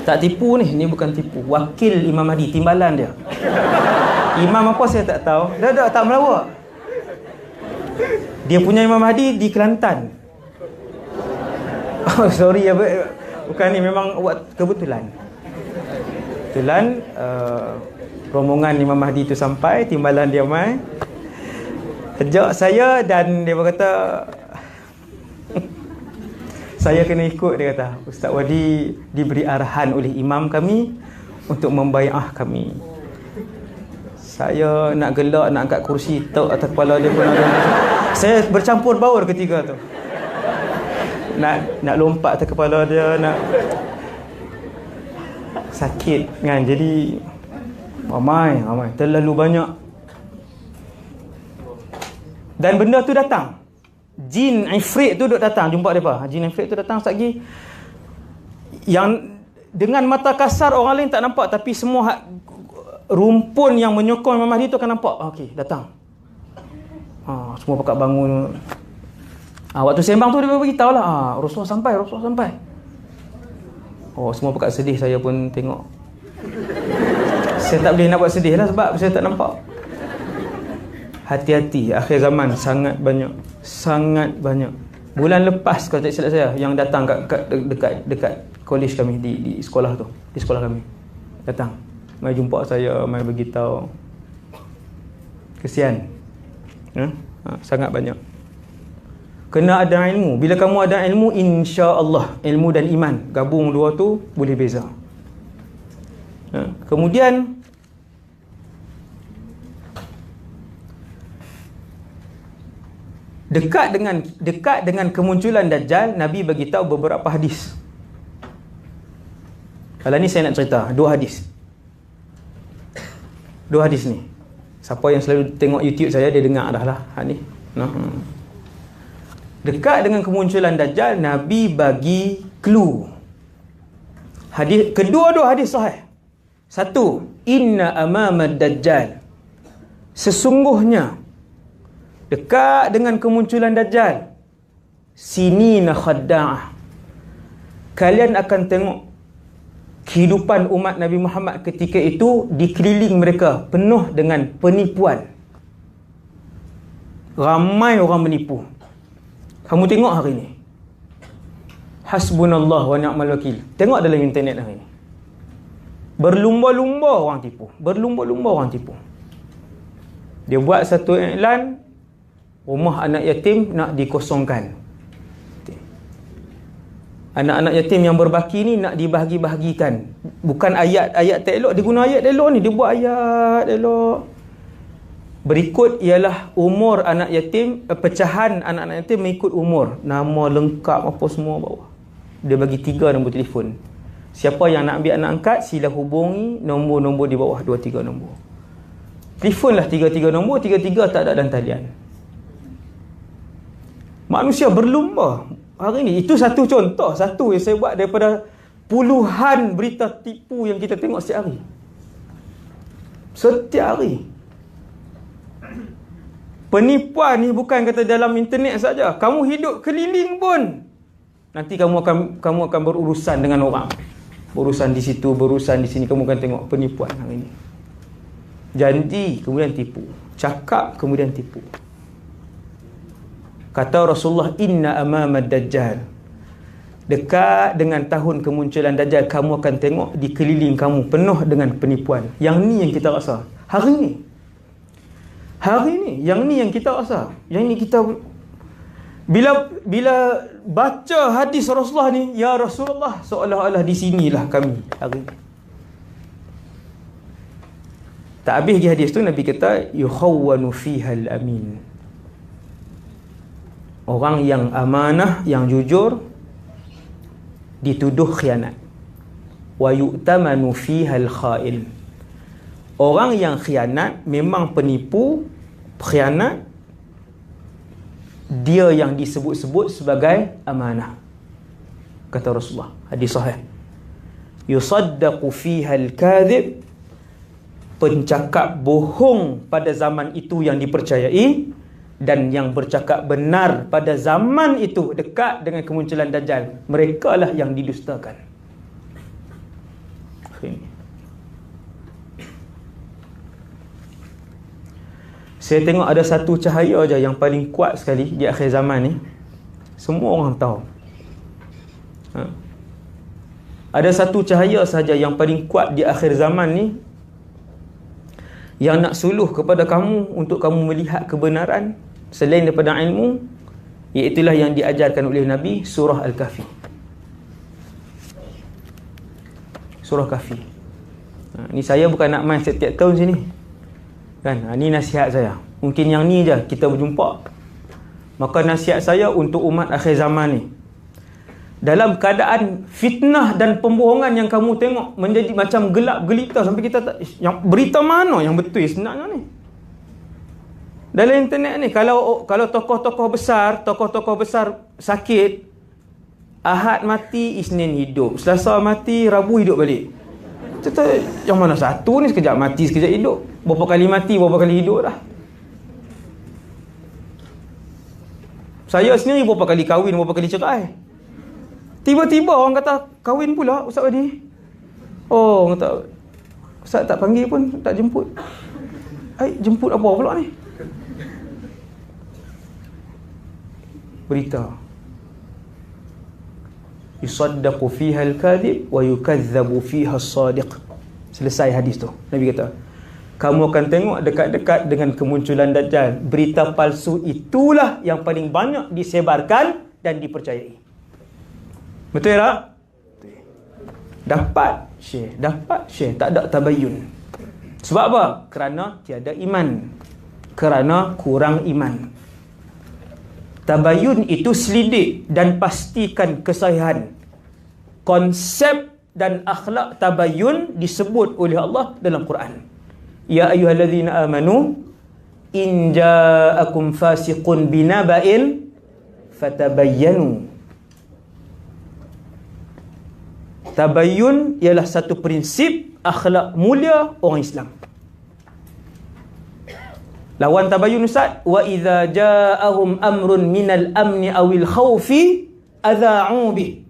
Tak tipu ni bukan tipu. Wakil Imam Mahdi, timbalan dia. Imam apa saya tak tahu. Dah tak melawak. Dia punya Imam Mahdi di Kelantan. Oh sorry ya, bukan ni, memang buat kebetulan. Rombongan Imam Mahdi tu sampai, timbalan dia mai. Ajak saya dan dia berkata saya kena ikut, dia kata. Ustaz Wadi diberi arahan oleh imam kami untuk membai'ah kami. Saya nak gelak, nak angkat kursi tok atas kepala dia pun ada. Saya bercampur baur ketiga tu. Nak lompat atas kepala dia, nak sakit kan. Jadi ramai, terlalu banyak. Dan benda tu datang. Jin Ifrit tu duk datang jumpa depa. Jin Ifrit tu datang satgi yang dengan mata kasar orang lain tak nampak, tapi semua rumpun yang menyokong Imam Mahdi tu akan nampak. Okey, datang. Semua pakat bangun. Waktu sembang tu dia beritahu lah, Rasulullah sampai. Semua pakat sedih, saya pun tengok. Saya tak boleh nak buat sedih lah sebab saya tak nampak. Hati-hati, akhir zaman sangat banyak. Bulan lepas kalau tak silap saya yang datang dekat kolej kami di sekolah tu, di sekolah kami. Datang, mai jumpa saya, mai beritahu. Kesian. Sangat banyak. Kena ada ilmu. Bila kamu ada ilmu, insya-Allah, ilmu dan iman gabung dua tu boleh beza. Kemudian dekat dengan kemunculan Dajjal, Nabi bagi tahu beberapa hadis. Kalau ni saya nak cerita 2 hadis. 2 hadis ni. Siapa yang selalu tengok YouTube saya, dia dengar dah lah ni. Dekat dengan kemunculan Dajjal, Nabi bagi clue. Hadis kedua-dua hadis sahih. 1, inna amamad Dajjal, sesungguhnya dekat dengan kemunculan Dajjal, sinina khadda'ah, kalian akan tengok kehidupan umat Nabi Muhammad ketika itu dikeliling mereka penuh dengan penipuan. Ramai orang menipu. Kamu tengok hari ni, hasbunallah wa ni'mal wakil. Tengok dalam internet hari ni, berlumba-lumba orang tipu. Dia buat satu iklan, rumah anak yatim nak dikosongkan. Anak-anak yatim yang berbaki ni nak dibahagi-bahagikan. Bukan ayat-ayat tak elok, dia guna ayat elok ni, dia buat ayat elok. Berikut ialah umur anak yatim, pecahan anak-anak yatim mengikut umur, nama lengkap apa semua bawah. Dia bagi 3 nombor telefon. Siapa yang nak ambil anak angkat, sila hubungi nombor-nombor di bawah, 2-3 nombor. Telefonlah 3-3 nombor, 3-3 tak ada dalam talian. Manusia berlumba hari ni. Itu satu contoh, satu yang saya buat daripada puluhan berita tipu yang kita tengok setiap hari. Setiap hari. Penipuan ni bukan kata dalam internet saja. Kamu hidup keliling pun, nanti kamu akan berurusan dengan orang. Berurusan di situ, berurusan di sini, kamu akan tengok penipuan hari ni. Janji kemudian tipu, cakap kemudian tipu. Kata Rasulullah, inna amamad Dajjal, dekat dengan tahun kemunculan Dajjal, kamu akan tengok di keliling kamu penuh dengan penipuan. Yang ni yang kita rasa hari ni, yang ni yang kita rasa. Yang ni kita bila baca hadis Rasulullah ni, ya Rasulullah, seolah-olah di sinilah kami hari ni. Tak habis lagi hadis tu, Nabi kata yukhawwanu fihal amin. Orang yang amanah, yang jujur, dituduh khianat. Wa yu'tamanu fihal khain. Orang yang khianat, memang penipu, khianat, dia yang disebut-sebut sebagai amanah. Kata Rasulullah, hadis sahih. Yusaddaqu fihal kadhib. Pencakap bohong pada zaman itu yang dipercayai, dan yang bercakap benar pada zaman itu dekat dengan kemunculan Dajjal, mereka lah yang didustakan. Saya tengok ada satu cahaya aja yang paling kuat sekali di akhir zaman ni. Semua orang tahu. Ada satu cahaya saja yang paling kuat di akhir zaman ni, yang nak suluh kepada kamu untuk kamu melihat kebenaran selain daripada ilmu, iaitulah yang diajarkan oleh Nabi, surah Al-Kahfi. Surah Kahfi. Ni saya bukan nak main setiap tahun sini kan, ni nasihat saya. Mungkin yang ni je kita berjumpa. Maka nasihat saya untuk umat akhir zaman ni, dalam keadaan fitnah dan pembohongan yang kamu tengok menjadi macam gelap gelita sampai kita tak, yang berita mana yang betul sebenarnya ni dalam internet ni. Kalau tokoh-tokoh besar sakit, Ahad mati, Isnin hidup, Selasa mati, Rabu hidup balik. Kita yang mana satu ni? Sekejap mati, sekejap hidup. Berapa kali mati, berapa kali hidup dah. Saya sendiri berapa kali kahwin, berapa kali cerai. Tiba-tiba orang kata kahwin pula Ustaz Wadi. Oh, orang kata Ustaz tak panggil pun, tak jemput. Jemput apa pula ni? Berita. Yusaddaqu fiha al-kadhib wa yukazzabu fiha as-sadiq. Selesai hadis tu. Nabi kata, kamu akan tengok dekat-dekat dengan kemunculan Dajjal, berita palsu itulah yang paling banyak disebarkan dan dipercayai. Betul tak? Dapat share, tak ada tabayun. Sebab apa? Kerana tiada iman, kerana kurang iman. Tabayun itu selidik dan pastikan kesahihan. Konsep dan akhlak tabayun disebut oleh Allah dalam Quran. Ya ayyuhallazina amanu in ja'akum fasiqun binaba'in fatabayyanu. Tabayyun ialah satu prinsip akhlak mulia orang Islam. Lawan tabayyun Ustaz, wa idza ja'ahum amrun minal amni awil khawfi adha'u bih.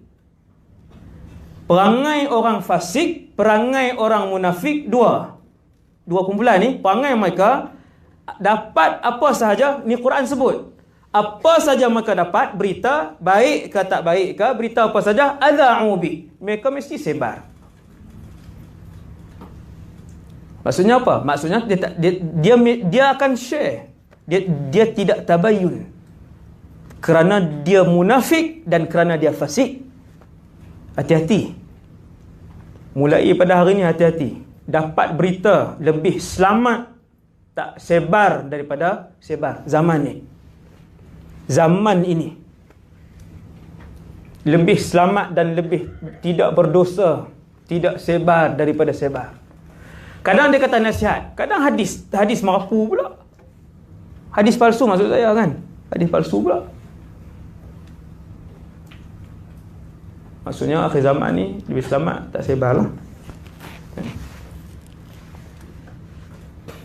Perangai orang fasik, perangai orang munafik, dua kumpulan ni, perangai mereka dapat apa sahaja, ni Quran sebut. Apa saja mereka dapat, berita baik ke tak baik ke, berita apa saja, adha'u bih, mereka mesti sebar. Maksudnya apa? Maksudnya dia akan share. Dia tidak tabayun. Kerana dia munafik dan kerana dia fasik. Hati-hati. Mulai pada hari ini hati-hati. Dapat berita lebih selamat tak sebar daripada sebar zaman ni. Zaman ini lebih selamat dan lebih tidak berdosa, tidak sebar daripada sebar. Kadang dia kata nasihat, kadang hadis merapu pula. Hadis palsu maksud saya kan. Hadis palsu pula. Maksudnya akhir zaman ni lebih selamat tak sebar lah.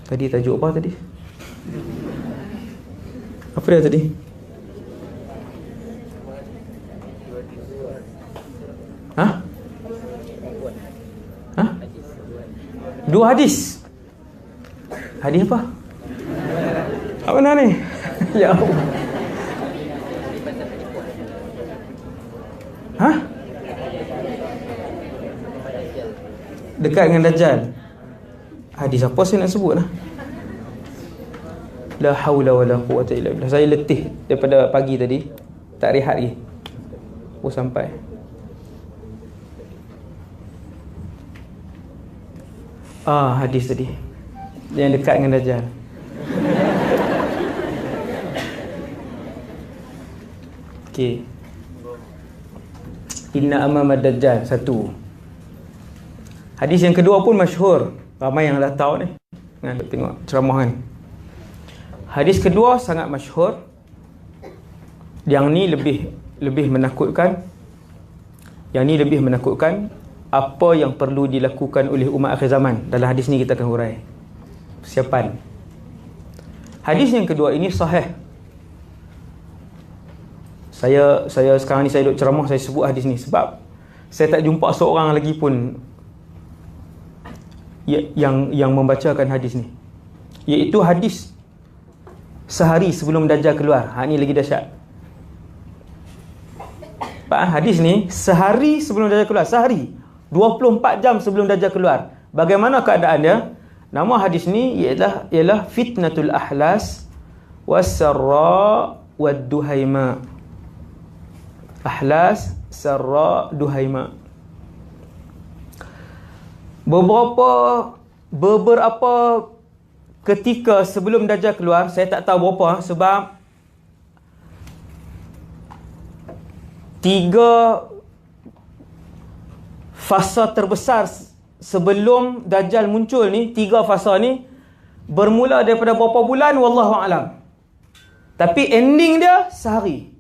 Tadi tajuk apa tadi? Apa dia tadi? Dua hadis. Hadis apa? Apa mana ni? Ya Allah. Ha? Dekat dengan Dajjal. Hadis apa saya nak sebut lah? La haula wala quwwata illa billah. Saya letih daripada pagi tadi, tak rehat lagi. Sampai hadis tadi yang dekat dengan Dajjal. Okey. Inna amama Dajjal, satu. Hadis yang kedua pun masyhur, ramai yang dah tahu ni. Tengok ceramah kan. Hadis kedua sangat masyhur. Yang ni lebih menakutkan. Yang ni lebih menakutkan. Apa yang perlu dilakukan oleh umat akhir zaman. Dalam hadis ni kita akan hurai. Persiapan. Hadis yang kedua ini sahih. Saya sekarang ni saya duduk ceramah, saya sebut hadis ni sebab saya tak jumpa seorang lagi pun yang membacakan hadis ni. Iaitu hadis sehari sebelum Dajjal keluar. Ni lagi dahsyat. Hadis ni sehari sebelum Dajjal keluar. Sehari 24 jam sebelum Dajjal keluar. Bagaimana keadaan dia? Nama hadis ni ialah fitnatul ahlas was-sarra wad-duhaima. Ahlas, sarra, duhaima. Beberapa ketika sebelum Dajjal keluar, saya tak tahu berapa sebab 3 fasa terbesar sebelum Dajjal muncul ni, 3 fasa ni bermula daripada berapa bulan wallahu alam. Tapi ending dia sehari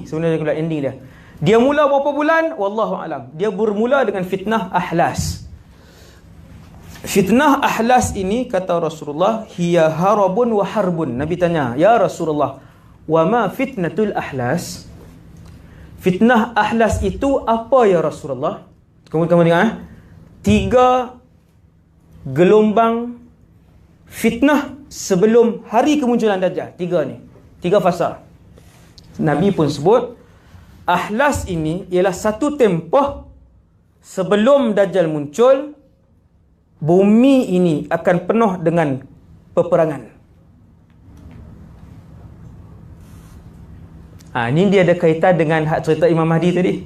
sebenarnya keluar ending dia. Dia mula berapa bulan wallahu alam. Dia bermula dengan fitnah ahlas. Fitnah ahlas ini kata Rasulullah, hiya harabun wa harbun. Nabi tanya, ya Rasulullah, wa ma fitnatul ahlas? Fitnah ahlas itu apa ya Rasulullah? Kamu tengok 3 gelombang fitnah sebelum hari kemunculan Dajjal. 3 ni, 3 fasa. Nabi pun sebut ahlas ini ialah satu tempoh sebelum Dajjal muncul, bumi ini akan penuh dengan peperangan. Ini dia ada kaitan dengan hak cerita Imam Mahdi tadi.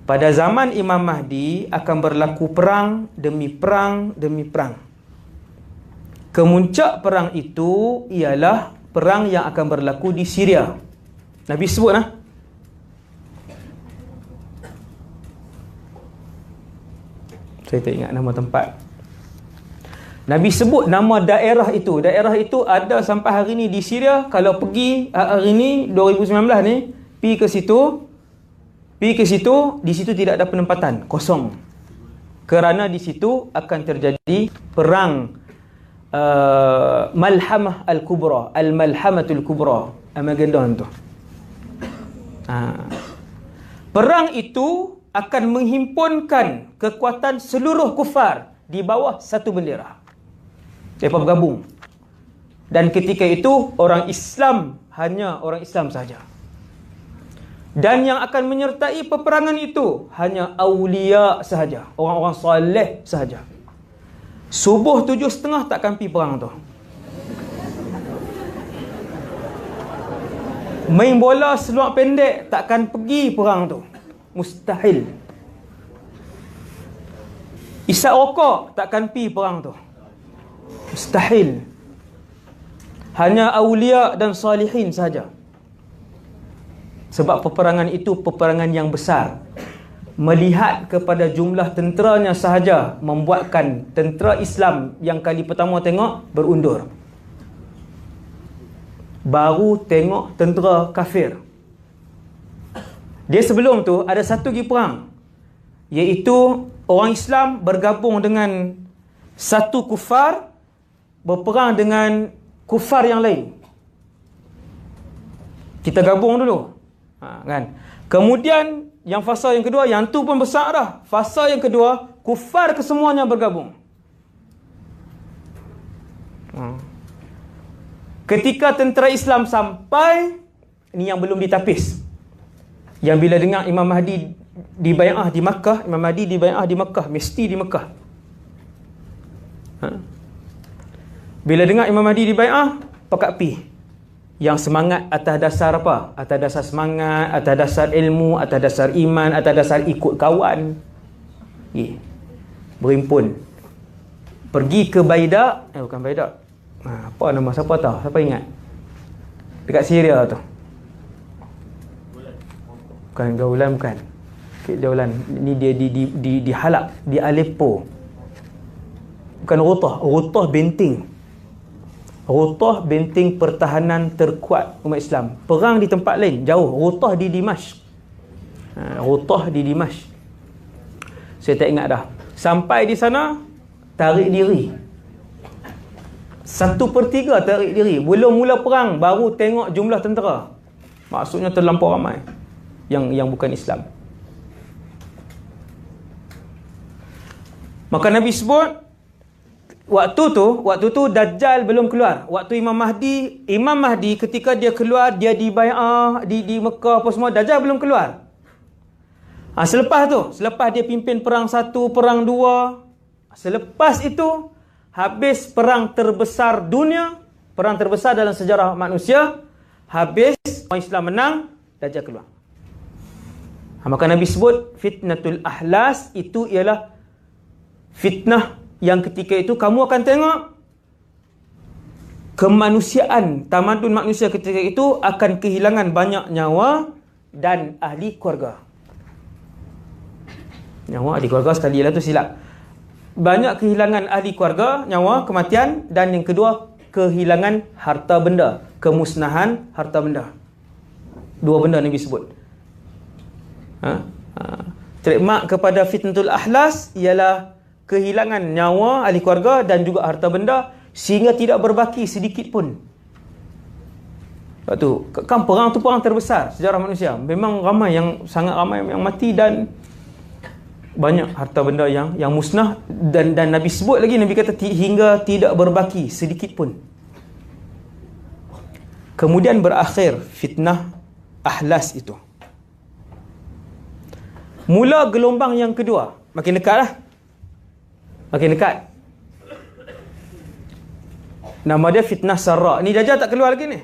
Pada zaman Imam Mahdi akan berlaku perang demi perang demi perang. Kemuncak perang itu ialah perang yang akan berlaku di Syria. Nabi sebut saya tak ingat nama tempat. Nabi sebut nama daerah itu. Daerah itu ada sampai hari ni di Syria. Kalau pergi hari ni 2019 ni, pergi ke situ, di situ tidak ada penempatan, kosong. Kerana di situ akan terjadi perang Malhamah Al-Kubra, Al-Malhamatul Kubra, Armageddon tu. Perang itu akan menghimpunkan kekuatan seluruh kufar di bawah satu bendera. Mereka bergabung. Dan ketika itu orang Islam, hanya orang Islam sahaja. Dan yang akan menyertai peperangan itu hanya awliya sahaja, orang-orang soleh sahaja. Subuh 7.30 takkan pergi perang tu. Main bola seluar pendek takkan pergi perang tu. Mustahil. Isap rokok takkan pergi perang tu. Mustahil. Hanya awliya dan salihin saja. Sebab peperangan itu peperangan yang besar. Melihat kepada jumlah tenteranya sahaja membuatkan tentera Islam yang kali pertama tengok berundur. Baru tengok tentera kafir. Dia sebelum tu ada satu lagi perang, iaitu orang Islam bergabung dengan satu kufar, berperang dengan kufar yang lain. Kita gabung dulu, kan? Kemudian yang fasa yang kedua, yang tu pun besar dah. Fasa yang kedua, kufar kesemuanya bergabung. Ketika tentera Islam sampai, ini yang belum ditapis. Yang bila dengar Imam Mahdi dibai'ah di Makkah, Imam Mahdi dibai'ah di Makkah, mesti di Makkah. Bila dengar Imam Mahdi dibai'ah, pakat pi. Yang semangat atas dasar apa? Atas dasar semangat, atas dasar ilmu, atas dasar iman, atas dasar ikut kawan. Berimpun. Pergi ke Baidak, bukan Baidak. Apa nama, siapa tahu? Siapa ingat? Dekat Syria tu. Bukan Gaulan, bukan. Gaulan. Ini dia di Halab, di Aleppo. Bukan Rutah benteng. Rutah benteng pertahanan terkuat umat Islam. Perang di tempat lain, jauh. Rutah di Dimashq. Rutah di Dimashq. Saya tak ingat dah. Sampai di sana, tarik diri. 1/3 tarik diri. Belum mula perang, baru tengok jumlah tentera. Maksudnya terlampau ramai yang bukan Islam. Maka Nabi sebut, waktu tu Dajjal belum keluar. Waktu Imam Mahdi ketika dia keluar, dia dibai'ah di Mekah apa semua, Dajjal belum keluar. Selepas dia pimpin perang 1, perang 2. Selepas itu, habis perang terbesar dunia, perang terbesar dalam sejarah manusia, habis orang Islam menang, Dajjal keluar. Maka Nabi sebut fitnatul ahlas, itu ialah fitnah yang ketika itu kamu akan tengok kemanusiaan, tamadun manusia ketika itu akan kehilangan banyak nyawa dan ahli keluarga. Nyawa ahli keluarga sekali lah tu silap. Banyak kehilangan ahli keluarga, nyawa, kematian, dan yang kedua kehilangan harta benda, kemusnahan harta benda. 2 benda Nabi sebut. Trademark kepada fitnatul ahlas ialah kehilangan nyawa ahli keluarga dan juga harta benda sehingga tidak berbaki sedikit pun. Sebab tu, kan perang tu perang terbesar sejarah manusia. Memang ramai, sangat ramai yang mati dan banyak harta benda yang musnah, dan Nabi sebut lagi, Nabi kata hingga tidak berbaki sedikit pun. Kemudian berakhir fitnah ahlas itu. Mula gelombang yang kedua, makin dekat lah. Makin dekat. Nama dia fitnah Sarra. Ni Dajjal tak keluar lagi ni.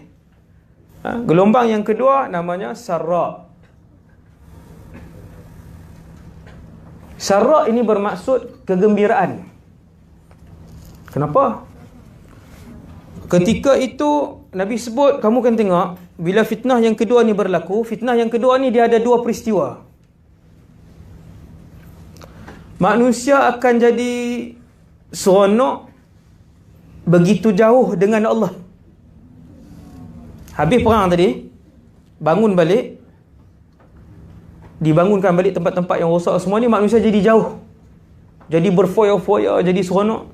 Gelombang yang kedua namanya Sarra. Sarra ini bermaksud kegembiraan. Kenapa? Ketika itu Nabi sebut, kamu kan tengok, bila fitnah yang kedua ni berlaku, fitnah yang kedua ni dia ada 2 peristiwa. Manusia akan jadi seronok begitu jauh dengan Allah. Habis perang tadi, bangun balik, dibangunkan balik tempat-tempat yang rosak semua ni, manusia jadi jauh, jadi berfoya-foya, jadi seronok.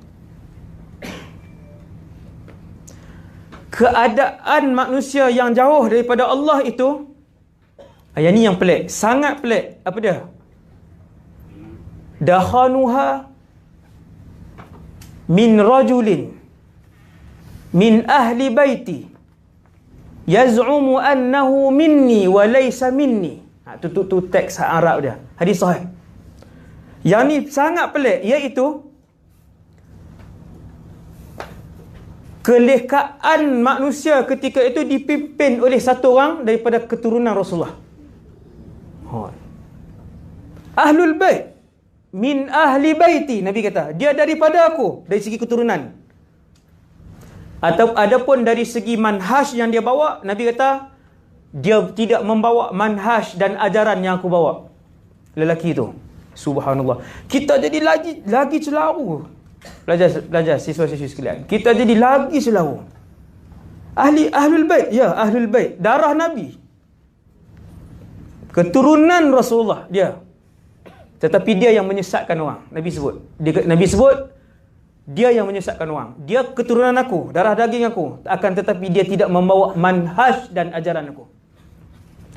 Keadaan manusia yang jauh daripada Allah itu, yang ni yang pelik, sangat pelik. Apa dia? Dakhanuha min rajulin min ahli baiti yaz'umu annahu minni wa laysa minni. Tu teks Arab dia, hadis sahih. Yang ni sangat pelik, iaitu kelekaan manusia ketika itu dipimpin oleh satu orang daripada keturunan Rasulullah. Ahlul bait min ahli baiti, Nabi kata, dia daripada aku dari segi keturunan. Atau adapun dari segi manhaj yang dia bawa, Nabi kata dia tidak membawa manhaj dan ajaran yang aku bawa. Lelaki itu, subhanallah. Kita jadi lagi celaru. Belajar siswa-siswi sekalian. Kita jadi lagi celaru. Ahlul bait, ya, ahlul bait, darah Nabi, keturunan Rasulullah dia. Tetapi dia yang menyesatkan orang. Nabi sebut dia yang menyesatkan orang. Dia keturunan aku, darah daging aku, akan tetapi dia tidak membawa manhaj dan ajaran aku.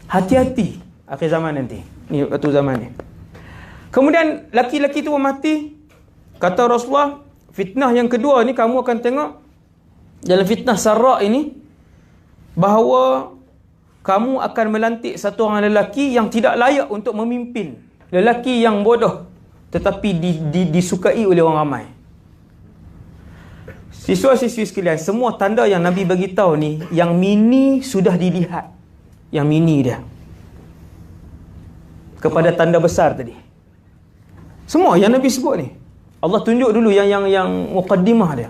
Hati-hati akhir zaman nanti. Ni waktu zaman ni. Kemudian laki-laki tu mati. Kata Rasulullah, fitnah yang kedua ni kamu akan tengok dalam fitnah Sarra ini, bahawa kamu akan melantik satu orang lelaki yang tidak layak untuk memimpin. Lelaki yang bodoh tetapi disukai oleh orang ramai. Siswa-siswi sekalian, semua tanda yang Nabi bagi tahu ni, yang mini sudah dilihat. Yang mini dia. Kepada tanda besar tadi. Semua yang Nabi sebut ni. Allah tunjuk dulu yang muqaddimah dia.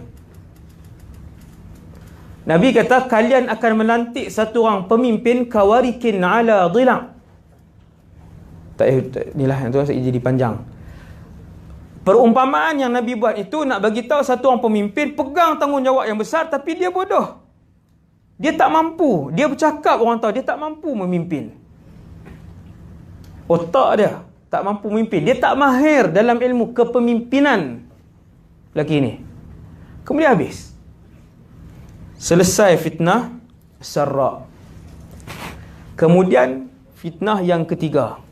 Nabi kata, kalian akan melantik satu orang pemimpin kawarikin ala dhilang. Inilah yang tu jadi panjang. Perumpamaan yang Nabi buat itu nak bagi tahu satu orang pemimpin pegang tanggungjawab yang besar tapi dia bodoh. Dia tak mampu. Dia bercakap orang tahu dia tak mampu memimpin. Otak dia tak mampu memimpin. Dia tak mahir dalam ilmu kepemimpinan. Lagi ni. Kemudian habis. Selesai fitnah Sarra. Kemudian fitnah yang ketiga.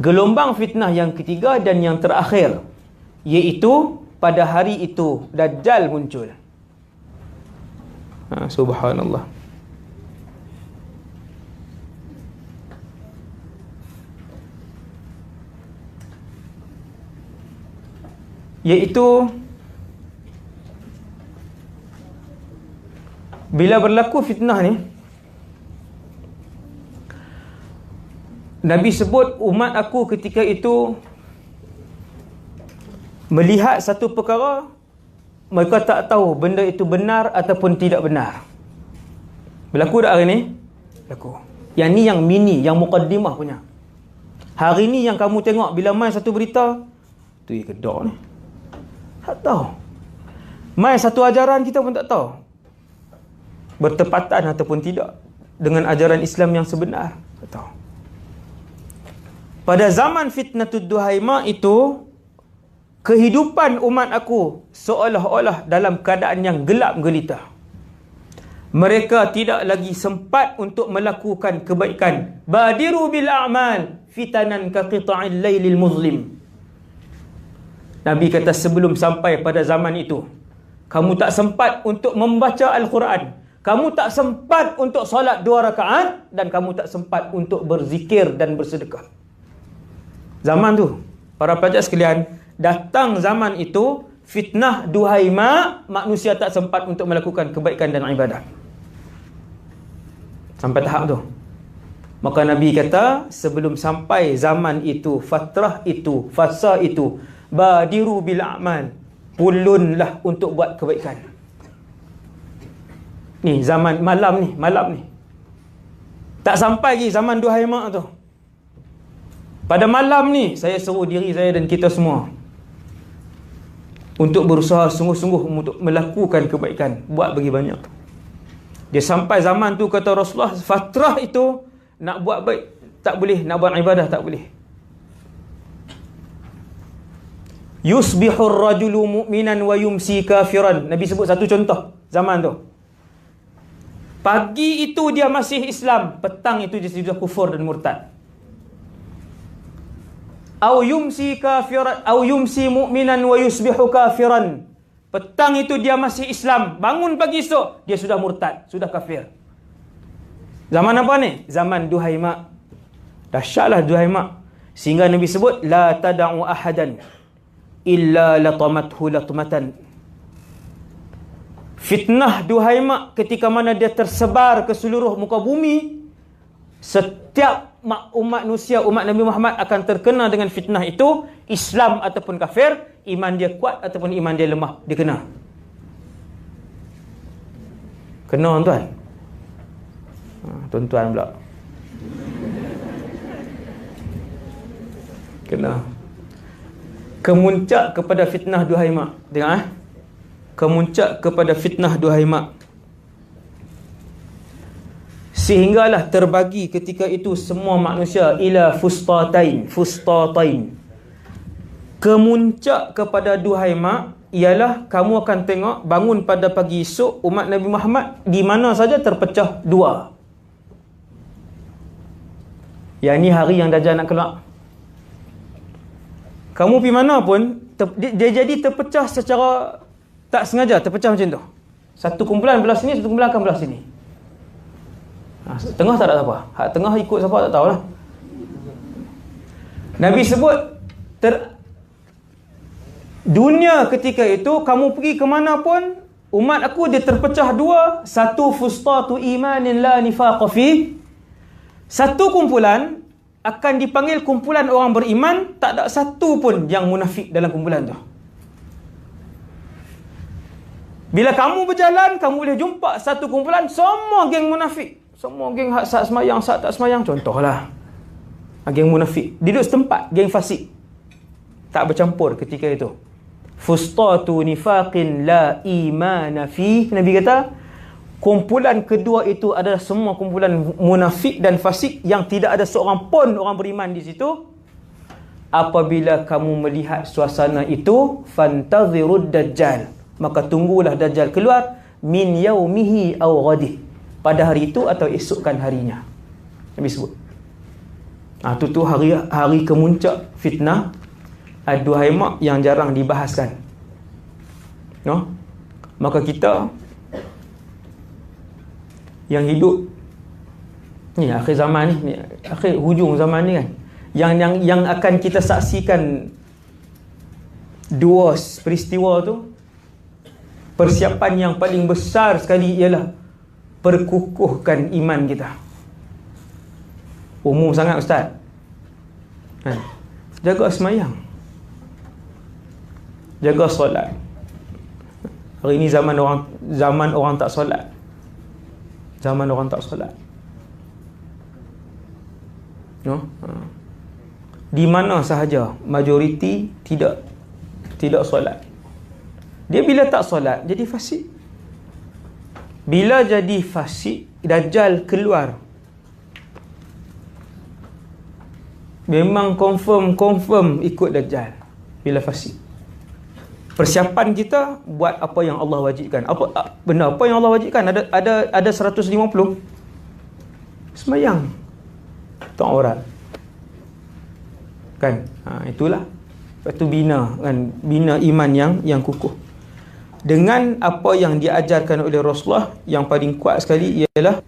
Gelombang fitnah yang ketiga dan yang terakhir, iaitu pada hari itu Dajjal muncul. Subhanallah. Iaitu bila berlaku fitnah ni, Nabi sebut umat aku ketika itu melihat satu perkara, mereka tak tahu benda itu benar ataupun tidak benar. Berlaku tak hari ni? Berlaku. Yang ni yang mini, yang muqaddimah punya. Hari ni yang kamu tengok bila main satu berita, tu ya kedok ni. Tak tahu. Main satu ajaran kita pun tak tahu bertepatan ataupun tidak dengan ajaran Islam yang sebenar. Tak tahu. Pada zaman fitnatud duhaima itu, kehidupan umat aku seolah-olah dalam keadaan yang gelap gelita. Mereka tidak lagi sempat untuk melakukan kebaikan. Badiru bil a'mal fitanan ka qita'il lailil muzlim. Nabi kata sebelum sampai pada zaman itu, kamu tak sempat untuk membaca Al-Quran. Kamu tak sempat untuk solat 2 rakaat dan kamu tak sempat untuk berzikir dan bersedekah. Zaman tu, para pelajar sekalian, datang zaman itu, fitnah duhaima, manusia tak sempat untuk melakukan kebaikan dan ibadah. Sampai tahap tu. Maka Nabi kata, sebelum sampai zaman itu, fatrah itu, fasa itu, badiru bil a'mal, pulunlah untuk buat kebaikan. Ni zaman malam ni. Tak sampai lagi zaman duhaima tu. Pada malam ni, saya seru diri saya dan kita semua untuk berusaha sungguh-sungguh untuk melakukan kebaikan. Buat bagi banyak. Dia sampai zaman tu, kata Rasulullah, fatrah itu, nak buat baik tak boleh, nak buat ibadah tak boleh. Yusbihur rajulu mu'minan wa yumsi kafiran. Nabi sebut satu contoh zaman tu. Pagi itu dia masih Islam, petang itu dia sudah kufur dan murtad. Au yumsi kafiran, au yumsi mu'minan wa yusbihu kafiran. Petang itu dia masih Islam, bangun pagi esok dia sudah murtad, sudah kafir. Zaman apa ni? Zaman duhaima. Dahsyatlah duhaima. Sehingga Nabi sebut la tad'u ahadan illa latamathu latmatan. Fitnah duhaima ketika mana dia tersebar ke seluruh muka bumi, setiap umat manusia, umat Nabi Muhammad akan terkena dengan fitnah itu, Islam ataupun kafir, iman dia kuat ataupun iman dia lemah, dia kena. Kena tuan. Tuan-tuan pula. Kena. Kemuncak kepada fitnah duhaima. Tengok kemuncak kepada fitnah duhaima. Sehinggalah terbagi ketika itu semua manusia ila fustatain. Kemuncak kepada duhaima ialah kamu akan tengok bangun pada pagi esok umat Nabi Muhammad di mana saja terpecah dua. Yang ni hari yang Dajjal nak keluar. Kamu pergi mana pun dia jadi terpecah secara tak sengaja, terpecah macam tu. Satu kumpulan belah sini, satu kumpulan akan belah sini. Tengah tak ada siapa. Hak tengah ikut siapa tak tahulah. Nabi sebut dunia ketika itu, kamu pergi ke mana pun, umat aku dia terpecah dua. Satu fustatu imanin la nifaqa fi. Satu kumpulan akan dipanggil kumpulan orang beriman, tak ada satu pun yang munafik dalam kumpulan tu. Bila kamu berjalan, kamu boleh jumpa satu kumpulan semua geng munafik. Semua geng hak sat semayang, sat tak semayang. Contohlah, geng munafik duduk setempat, geng fasik, tak bercampur ketika itu. Fustatu nifaqin la imana fi. Nabi kata kumpulan kedua itu adalah semua kumpulan munafik dan fasik yang tidak ada seorang pun orang beriman di situ. Apabila kamu melihat suasana itu, fantazirud dajjal, maka tunggulah dajjal keluar, min yaumihi aw ghadih, pada hari itu atau esokkan harinya. Nabi sebut. Itu hari kemuncak fitnah Ad-Duhaimaq yang jarang dibahaskan. No? Maka kita yang hidup ni akhir zaman ni, akhir hujung zaman ni kan, yang akan kita saksikan dua peristiwa tu, persiapan yang paling besar sekali ialah perkukuhkan iman kita. Umum sangat ustaz kan? Jaga semayang, jaga solat. Hari ini zaman orang tak solat. Zaman orang tak solat. No? Di mana sahaja majoriti tidak solat. Dia bila tak solat jadi fasik. Bila jadi fasik, dajjal keluar. Memang confirm ikut dajjal bila fasik. Persiapan kita buat apa yang Allah wajibkan. Benda apa yang Allah wajibkan? Ada 150. Semayang, tak aurat. Kan? Itulah. Lepas tu bina kan, bina iman yang kukuh. Dengan apa yang diajarkan oleh Rasulullah, yang paling kuat sekali ialah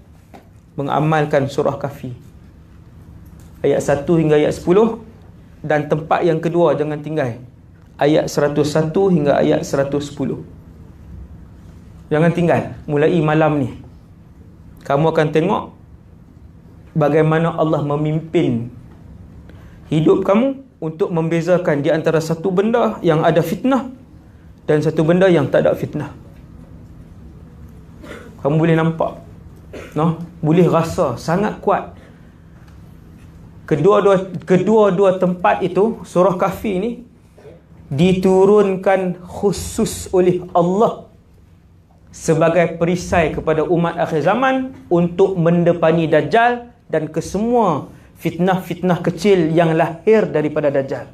mengamalkan surah Kahfi. Ayat 1 hingga ayat 10, dan tempat yang kedua jangan tinggal. Ayat 101 hingga ayat 110. Jangan tinggal. Mulai malam ni kamu akan tengok bagaimana Allah memimpin hidup kamu untuk membezakan di antara satu benda yang ada fitnah dan satu benda yang tak ada fitnah. Kamu boleh nampak, no? Boleh rasa sangat kuat. Kedua-dua tempat itu, surah Kahfi ni diturunkan khusus oleh Allah sebagai perisai kepada umat akhir zaman untuk mendepani Dajjal dan kesemua fitnah-fitnah kecil yang lahir daripada Dajjal.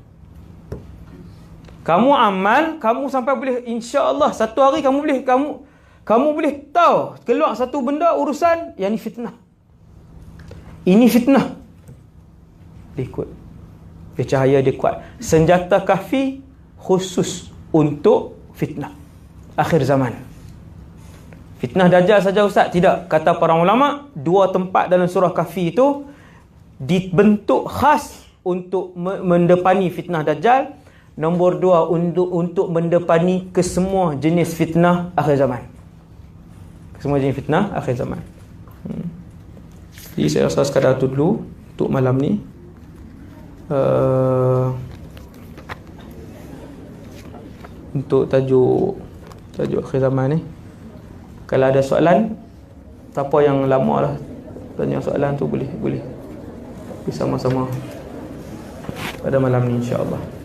Kamu amal, kamu sampai boleh, insya-Allah satu hari kamu boleh tahu keluar satu benda urusan yang ni fitnah. Ini fitnah. Dia ikut. Dia cahaya dia kuat. Senjata Kahfi khusus untuk fitnah akhir zaman. Fitnah Dajjal saja ustaz? Tidak. Kata para ulama, dua tempat dalam surah Kahfi itu dibentuk khas untuk mendepani fitnah Dajjal. Nombor dua, untuk mendepani kesemua jenis fitnah akhir zaman. Kesemua jenis fitnah akhir zaman. Jadi saya rasa sekadar itu dulu untuk malam ni. Untuk tajuk akhir zaman ni, kalau ada soalan, siapa yang lama lah tanya soalan tu boleh bersama-sama pada malam ni insya-Allah.